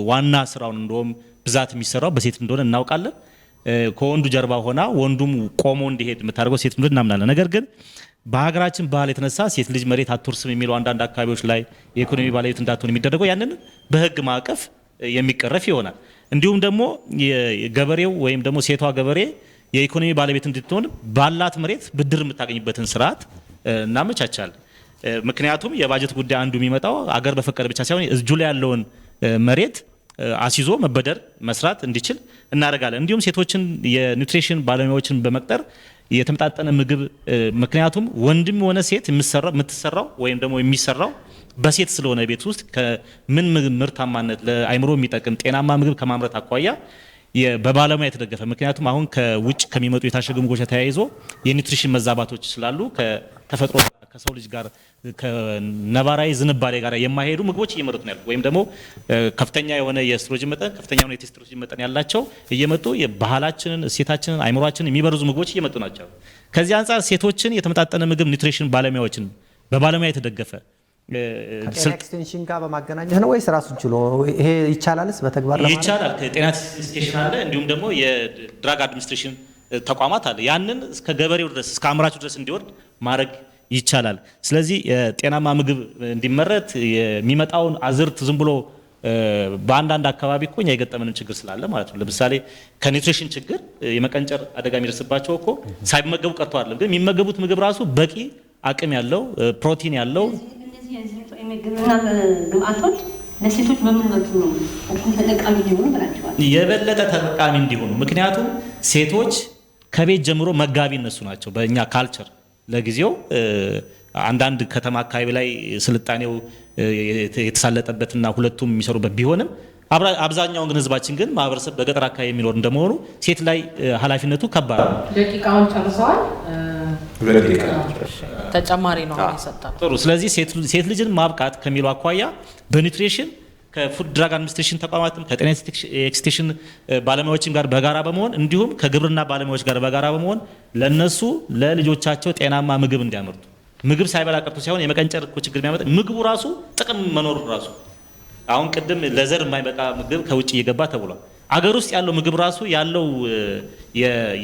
ዋና ስራውን እንደውም ብዛት የሚሰራው በሴት እንደሆነ እናውቃለን። ከወንዱ ጀርባ ሆና ወንዱም ቆሞ እንዲሄድ የምታደርገው ሴት እንደሆነ እናምናለን። ነገር ግን በሀገራችን ባህል የተነሳ ሴት ልጅ መሬት አትወርስም የሚለው አንዳንድ አካባቢዎች ላይ የኢኮኖሚ ባለቤት እንዳትሆን የሚደረገው ያንን በህግ ማዕቀፍ የሚቀረፍ ይሆናል። እንዲሁም ደግሞ ገበሬው ወይም ደግሞ ሴቷ ገበሬ የኢኮኖሚ ባለቤት እንድትሆን ባላት መሬት ብድር የምታገኝበትን ስርዓት እናመቻቻለን። ምክንያቱም የባጀት ጉዳይ አንዱ የሚመጣው አገር በፈቀደ ብቻ ሳይሆን እጁ ላይ ያለውን መሬት አስይዞ መበደር መስራት እንዲችል እናደርጋለን። እንዲሁም ሴቶችን የኒውትሪሽን ባለሙያዎችን በመቅጠር የተመጣጠነ ምግብ ምክንያቱም ወንድም ሆነ ሴት የምትሰራው ወይም ደግሞ የሚሰራው በሴት ስለሆነ ቤት ውስጥ ከምን ምርታማነት ለአይምሮ የሚጠቅም ጤናማ ምግብ ከማምረት አኳያ በባለሙያ የተደገፈ ምክንያቱም አሁን ከውጭ ከሚመጡ የታሸጉ ምግቦች ተያይዞ የኒውትሪሽን መዛባቶች ስላሉ ከተፈጥሮ ከሰው ልጅ ጋር ከነባራዊ ዝንባሌ ጋር የማይሄዱ ምግቦች እየመጡ ነው ያሉት። ወይም ደግሞ ከፍተኛ የሆነ የኤስትሮጅን መጠን ከፍተኛ የሆነ የቴስቶስትሮን መጠን ያላቸው እየመጡ የባህላችንን እሴታችንን አይምሯችንን የሚበርዙ ምግቦች እየመጡ ናቸው። ከዚህ አንጻር ሴቶችን የተመጣጠነ ምግብ ኒውትሪሽን ባለሙያዎችን በባለሙያ የተደገፈ
ከጤና ኤክስቴንሽን ጋር በማገናኘት ነው ወይስ ራሱን ችሎ ይሄ ይቻላልስ በተግባር ለማድረግ?
ይቻላል። ከጤና ኤክስቴንሽን አለ፣ እንዲሁም ደግሞ የድራግ አድሚኒስትሬሽን ተቋማት አለ። ያንን እስከ ገበሬው ድረስ እስከ አምራቹ ድረስ እንዲወርድ ማድረግ ይቻላል። ስለዚህ ጤናማ ምግብ እንዲመረት የሚመጣውን አዝርት ዝም ብሎ በአንዳንድ አካባቢ እኮ እኛ የገጠመንም ችግር ስላለ ማለት ነው። ለምሳሌ ከኒውትሪሽን ችግር የመቀንጨር አደጋ የሚደርስባቸው እኮ ሳይመገቡ ቀርቶ አይደለም፣ ግን የሚመገቡት ምግብ ራሱ በቂ አቅም ያለው ፕሮቲን ያለው
እነዚህ የምግብና ግብአቶች ለሴቶች በምን መልኩ ነው ተጠቃሚ እንዲሆኑ ብላችኋል?
የበለጠ ተጠቃሚ እንዲሆኑ። ምክንያቱም ሴቶች ከቤት ጀምሮ መጋቢ እነሱ ናቸው። በእኛ ካልቸር ለጊዜው አንዳንድ ከተማ አካባቢ ላይ ስልጣኔው የተሳለጠበትና ሁለቱም የሚሰሩበት ቢሆንም አብዛኛውን ግን ህዝባችን ግን ማህበረሰብ በገጠር አካባቢ የሚኖር እንደመሆኑ ሴት ላይ ኃላፊነቱ ከባድ ነው።
ደቂቃውን ጨርሰዋል። ተጨማሪ ነው የሰጠው።
ጥሩ። ስለዚህ ሴት ልጅን ማብቃት ከሚለው አኳያ በኒውትሪሽን ከፉድ ድራግ አድሚኒስትሬሽን ተቋማትም ከጤና ኤክስቴንሽን ባለሙያዎችም ጋር በጋራ በመሆን እንዲሁም ከግብርና ባለሙያዎች ጋር በጋራ በመሆን ለነሱ ለልጆቻቸው ጤናማ ምግብ እንዲያመርቱ ምግብ ሳይበላ ቀርቶ ሳይሆን የመቀንጨር እኮ ችግር የሚያመጣ ምግቡ ራሱ ጥቅም መኖሩ ራሱ አሁን ቅድም ለዘር የማይበቃ ምግብ ከውጭ እየገባ ተብሏል። አገር ውስጥ ያለው ምግብ ራሱ ያለው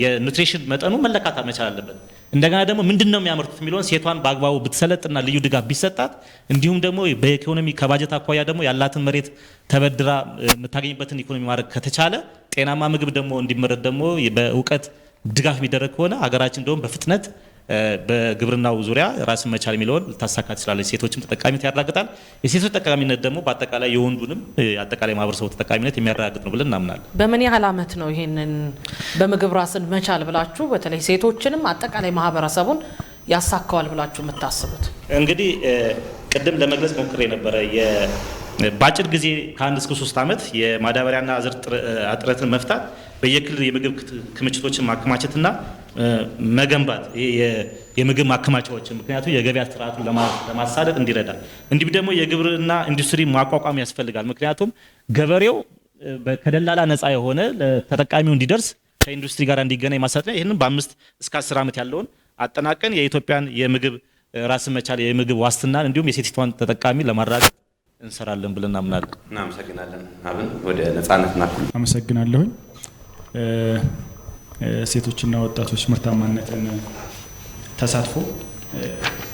የኒውትሪሽን መጠኑ መለካት መቻል አለበት። እንደገና ደግሞ ምንድነው የሚያመርቱት የሚለውን ሴቷን በአግባቡ ብትሰለጥና ልዩ ድጋፍ ቢሰጣት እንዲሁም ደግሞ በኢኮኖሚ ከባጀት አኳያ ደግሞ ያላትን መሬት ተበድራ የምታገኝበትን ኢኮኖሚ ማድረግ ከተቻለ ጤናማ ምግብ ደግሞ እንዲመረት ደግሞ በእውቀት ድጋፍ የሚደረግ ከሆነ ሀገራችን እንደውም በፍጥነት በግብርናው ዙሪያ ራስን መቻል የሚለውን ልታሳካ ትችላለች። ሴቶችም ተጠቃሚነት ያረጋግጣል። የሴቶች ተጠቃሚነት ደግሞ በአጠቃላይ የወንዱንም አጠቃላይ ማህበረሰቡ ተጠቃሚነት የሚያረጋግጥ ነው ብለን እናምናለን።
በምን ያህል ዓመት ነው ይሄንን በምግብ ራስን መቻል ብላችሁ በተለይ ሴቶችንም አጠቃላይ ማህበረሰቡን ያሳካዋል ብላችሁ የምታስቡት?
እንግዲህ ቅድም ለመግለጽ ሞክሬ ነበረ በአጭር ጊዜ ከ1 እስከ 3 ዓመት የማዳበሪያና አዝርት እጥረትን መፍታት በየክልል የምግብ ክምችቶችን ማከማቸትና መገንባት የምግብ ማከማቻዎችን ምክንያቱም የገበያ ስርዓቱን ለማሳለጥ እንዲረዳ እንዲሁም ደግሞ የግብርና ኢንዱስትሪ ማቋቋም ያስፈልጋል። ምክንያቱም ገበሬው ከደላላ ነፃ የሆነ ተጠቃሚው እንዲደርስ ከኢንዱስትሪ ጋር እንዲገናኝ ማሳለጥ ነው። ይህንን በ5 እስከ 10 ዓመት ያለውን አጠናቀን የኢትዮጵያን የምግብ ራስን መቻል የምግብ ዋስትናን እንዲሁም የሴቲቷን ተጠቃሚ ለማረጋገጥ እንሰራለን ብለን እናምናለን።
እናመሰግናለን። አብን ወደ ነጻነትና እኩልነት።
አመሰግናለሁኝ። ሴቶችና ወጣቶች ምርታማነትን ተሳትፎ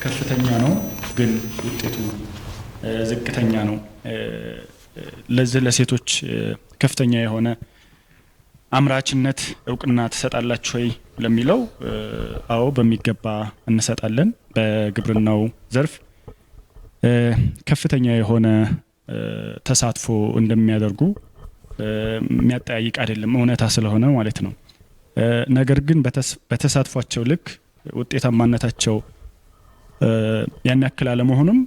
ከፍተኛ ነው፣ ግን ውጤቱ ዝቅተኛ ነው። ለዚህ ለሴቶች ከፍተኛ የሆነ አምራችነት እውቅና ትሰጣላችሁ ወይ ለሚለው አዎ በሚገባ እንሰጣለን። በግብርናው ዘርፍ ከፍተኛ የሆነ ተሳትፎ እንደሚያደርጉ የሚያጠያይቅ አይደለም፣ እውነታ ስለሆነ ማለት ነው። ነገር ግን በተሳትፏቸው ልክ ውጤታማነታቸው ያን ያክል አለመሆኑም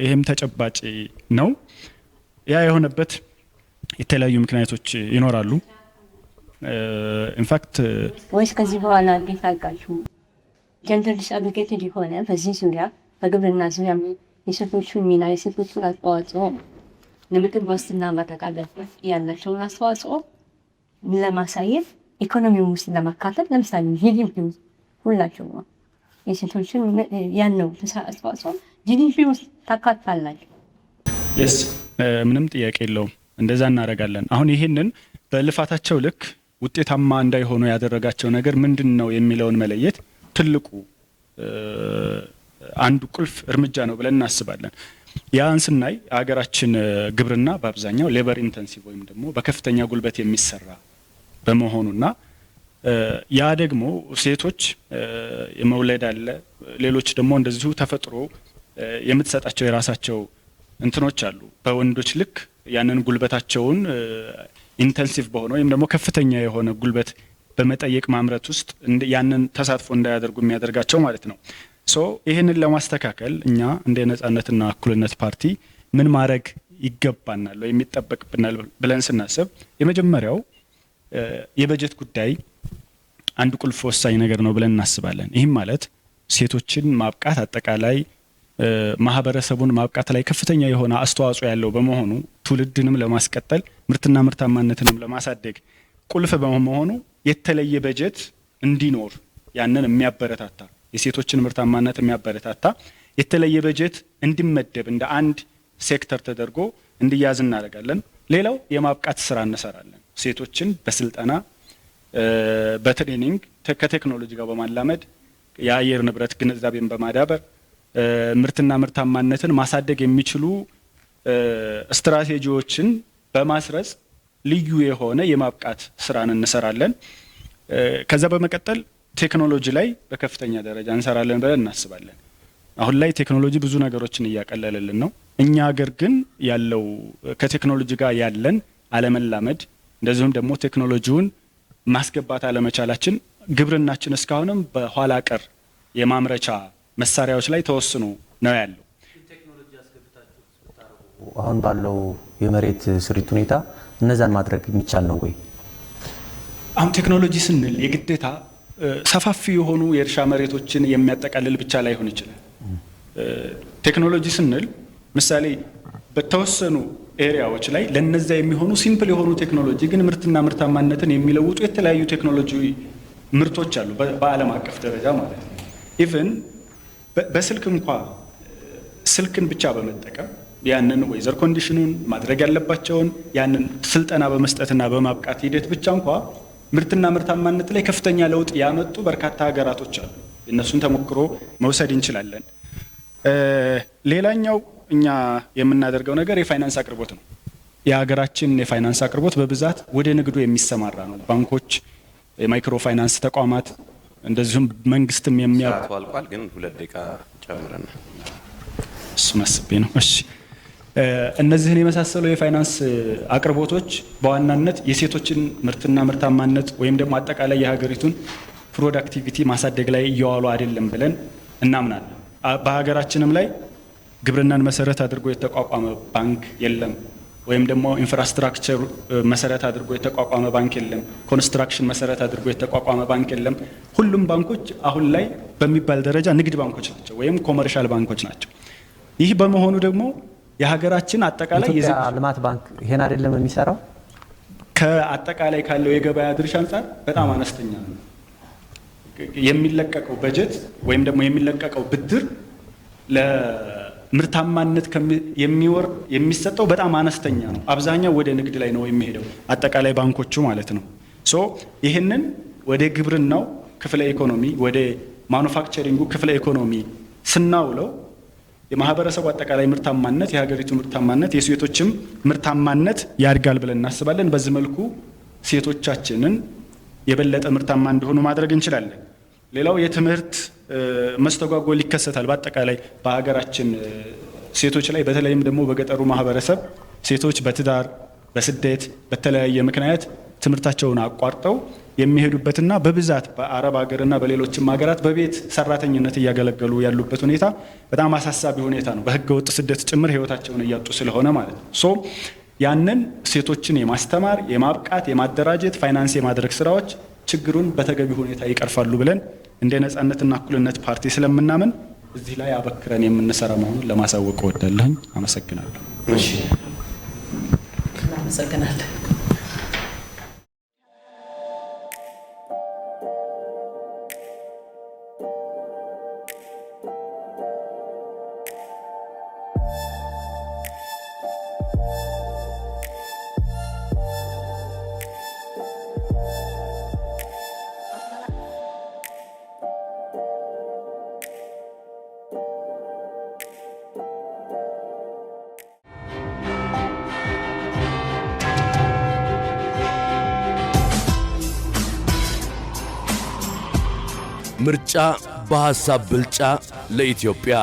ይሄም ተጨባጭ ነው። ያ የሆነበት የተለያዩ ምክንያቶች ይኖራሉ። ኢንፋክት
ወይስ ከዚህ በኋላ እንዴት አድርጋችሁ ጀንደር ዲስአግሪጌትድ የሆነ በዚህ ዙሪያ በግብርና ዙሪያ የሴቶቹን ሚና የሴቶቹን አስተዋጽኦ ለምግብ ዋስትና ማረጋገጥ ያላቸውን አስተዋጽኦ ለማሳየት ኢኮኖሚውን ውስጥ ለማካተት ለምሳሌ ጂዲፒ ውስጥ ሁላቸው ነው የሴቶችን ያን ነው አስተዋጽኦ ጂዲፒ ውስጥ ታካትታላችሁ?
የስ ምንም ጥያቄ የለውም። እንደዛ እናደርጋለን። አሁን ይሄንን በልፋታቸው ልክ ውጤታማ እንዳይሆኑ ያደረጋቸው ነገር ምንድን ነው የሚለውን መለየት ትልቁ አንዱ ቁልፍ እርምጃ ነው ብለን እናስባለን። ያን ስናይ ሀገራችን ግብርና በአብዛኛው ሌበር ኢንተንሲቭ ወይም ደግሞ በከፍተኛ ጉልበት የሚሰራ በመሆኑና ያ ደግሞ ሴቶች የመውለድ አለ፣ ሌሎች ደግሞ እንደዚሁ ተፈጥሮ የምትሰጣቸው የራሳቸው እንትኖች አሉ። በወንዶች ልክ ያንን ጉልበታቸውን ኢንተንሲቭ በሆነ ወይም ደግሞ ከፍተኛ የሆነ ጉልበት በመጠየቅ ማምረት ውስጥ ያንን ተሳትፎ እንዳያደርጉ የሚያደርጋቸው ማለት ነው። ሶ ይህንን ለማስተካከል እኛ እንደ ነጻነትና እኩልነት ፓርቲ ምን ማድረግ ይገባናል ወይም ይጠበቅብናል ብለን ስናስብ የመጀመሪያው የበጀት ጉዳይ አንድ ቁልፍ ወሳኝ ነገር ነው ብለን እናስባለን። ይህም ማለት ሴቶችን ማብቃት አጠቃላይ ማህበረሰቡን ማብቃት ላይ ከፍተኛ የሆነ አስተዋጽኦ ያለው በመሆኑ ትውልድንም ለማስቀጠል ምርትና ምርታማነትንም ለማሳደግ ቁልፍ በመሆኑ የተለየ በጀት እንዲኖር ያንን የሚያበረታታ የሴቶችን ምርታማነት የሚያበረታታ የተለየ በጀት እንዲመደብ እንደ አንድ ሴክተር ተደርጎ እንዲያዝ እናደርጋለን። ሌላው የማብቃት ስራ እንሰራለን። ሴቶችን በስልጠና በትሬኒንግ ከቴክኖሎጂ ጋር በማላመድ የአየር ንብረት ግንዛቤን በማዳበር ምርትና ምርታማነትን ማሳደግ የሚችሉ ስትራቴጂዎችን በማስረጽ ልዩ የሆነ የማብቃት ስራን እንሰራለን። ከዛ በመቀጠል ቴክኖሎጂ ላይ በከፍተኛ ደረጃ እንሰራለን ብለን እናስባለን። አሁን ላይ ቴክኖሎጂ ብዙ ነገሮችን እያቀለለልን ነው። እኛ ሀገር ግን ያለው ከቴክኖሎጂ ጋር ያለን አለመላመድ እንደዚሁም ደግሞ ቴክኖሎጂውን ማስገባት አለመቻላችን ግብርናችን እስካሁንም በኋላ ቀር የማምረቻ መሳሪያዎች ላይ ተወስኖ ነው ያለው።
አሁን ባለው የመሬት ስሪት ሁኔታ እነዛን ማድረግ የሚቻል ነው ወይ?
አሁን ቴክኖሎጂ ስንል የግዴታ ሰፋፊ የሆኑ የእርሻ መሬቶችን የሚያጠቃልል ብቻ ላይሆን ይችላል። ቴክኖሎጂ ስንል ምሳሌ በተወሰኑ ኤሪያዎች ላይ ለነዛ የሚሆኑ ሲምፕል የሆኑ ቴክኖሎጂ ግን ምርትና ምርታማነትን የሚለውጡ የተለያዩ ቴክኖሎጂ ምርቶች አሉ በዓለም አቀፍ ደረጃ ማለት ነው። ኢቭን በስልክ እንኳ ስልክን ብቻ በመጠቀም ያንን ወይዘር ኮንዲሽኑን ማድረግ ያለባቸውን ያንን ስልጠና በመስጠትና በማብቃት ሂደት ብቻ እንኳ ምርትና ምርታማነት ላይ ከፍተኛ ለውጥ ያመጡ በርካታ ሀገራቶች አሉ። እነሱን ተሞክሮ መውሰድ እንችላለን። ሌላኛው እኛ የምናደርገው ነገር የፋይናንስ አቅርቦት ነው። የሀገራችን የፋይናንስ አቅርቦት በብዛት ወደ ንግዱ የሚሰማራ ነው። ባንኮች፣ የማይክሮ ፋይናንስ ተቋማት እንደዚሁም መንግስትም
አልቋል፣ ግን 2 ደቂቃ ጨምረናል።
እሱን አስቤ ነው። እሺ፣ እነዚህን የመሳሰሉ የፋይናንስ አቅርቦቶች በዋናነት የሴቶችን ምርትና ምርታማነት ወይም ደግሞ አጠቃላይ የሀገሪቱን ፕሮዳክቲቪቲ ማሳደግ ላይ እየዋሉ አይደለም ብለን እናምናለን። በሀገራችንም ላይ ግብርናን መሰረት አድርጎ የተቋቋመ ባንክ የለም፣ ወይም ደግሞ ኢንፍራስትራክቸር መሰረት አድርጎ የተቋቋመ ባንክ የለም፣ ኮንስትራክሽን መሰረት አድርጎ የተቋቋመ ባንክ የለም። ሁሉም ባንኮች አሁን ላይ በሚባል ደረጃ ንግድ ባንኮች ናቸው ወይም ኮመርሻል ባንኮች ናቸው። ይህ በመሆኑ ደግሞ የሀገራችን አጠቃላይ
የኢትዮጵያ ልማት ባንክ ይሄን አይደለም የሚሰራው።
ከአጠቃላይ ካለው የገበያ ድርሻ አንጻር በጣም አነስተኛ ነው። የሚለቀቀው በጀት ወይም ደግሞ የሚለቀቀው ብድር ለምርታማነት የሚሰጠው በጣም አነስተኛ ነው። አብዛኛው ወደ ንግድ ላይ ነው የሚሄደው፣ አጠቃላይ ባንኮቹ ማለት ነው። ሶ ይህንን ወደ ግብርናው ክፍለ ኢኮኖሚ፣ ወደ ማኑፋክቸሪንጉ ክፍለ ኢኮኖሚ ስናውለው የማህበረሰቡ አጠቃላይ ምርታማነት፣ የሀገሪቱ ምርታማነት፣ የሴቶችም ምርታማነት ያድጋል ብለን እናስባለን። በዚህ መልኩ ሴቶቻችንን የበለጠ ምርታማ እንዲሆኑ ማድረግ እንችላለን። ሌላው የትምህርት መስተጓጎል ይከሰታል። በአጠቃላይ በሀገራችን ሴቶች ላይ በተለይም ደግሞ በገጠሩ ማህበረሰብ ሴቶች በትዳር በስደት በተለያየ ምክንያት ትምህርታቸውን አቋርጠው የሚሄዱበትና በብዛት በአረብ ሀገርና በሌሎችም ሀገራት በቤት ሰራተኝነት እያገለገሉ ያሉበት ሁኔታ በጣም አሳሳቢ ሁኔታ ነው። በህገ ወጥ ስደት ጭምር ህይወታቸውን እያጡ ስለሆነ ማለት ነው። ሶ ያንን ሴቶችን የማስተማር የማብቃት፣ የማደራጀት፣ ፋይናንስ የማድረግ ስራዎች ችግሩን በተገቢ ሁኔታ ይቀርፋሉ ብለን እንደ ነጻነትና እኩልነት ፓርቲ ስለምናምን እዚህ ላይ አበክረን የምንሰራ መሆኑን ለማሳወቅ እወዳለሁ። አመሰግናለሁ።
እሺ፣
እናመሰግናለን።
ምርጫ በሐሳብ ብልጫ ለኢትዮጵያ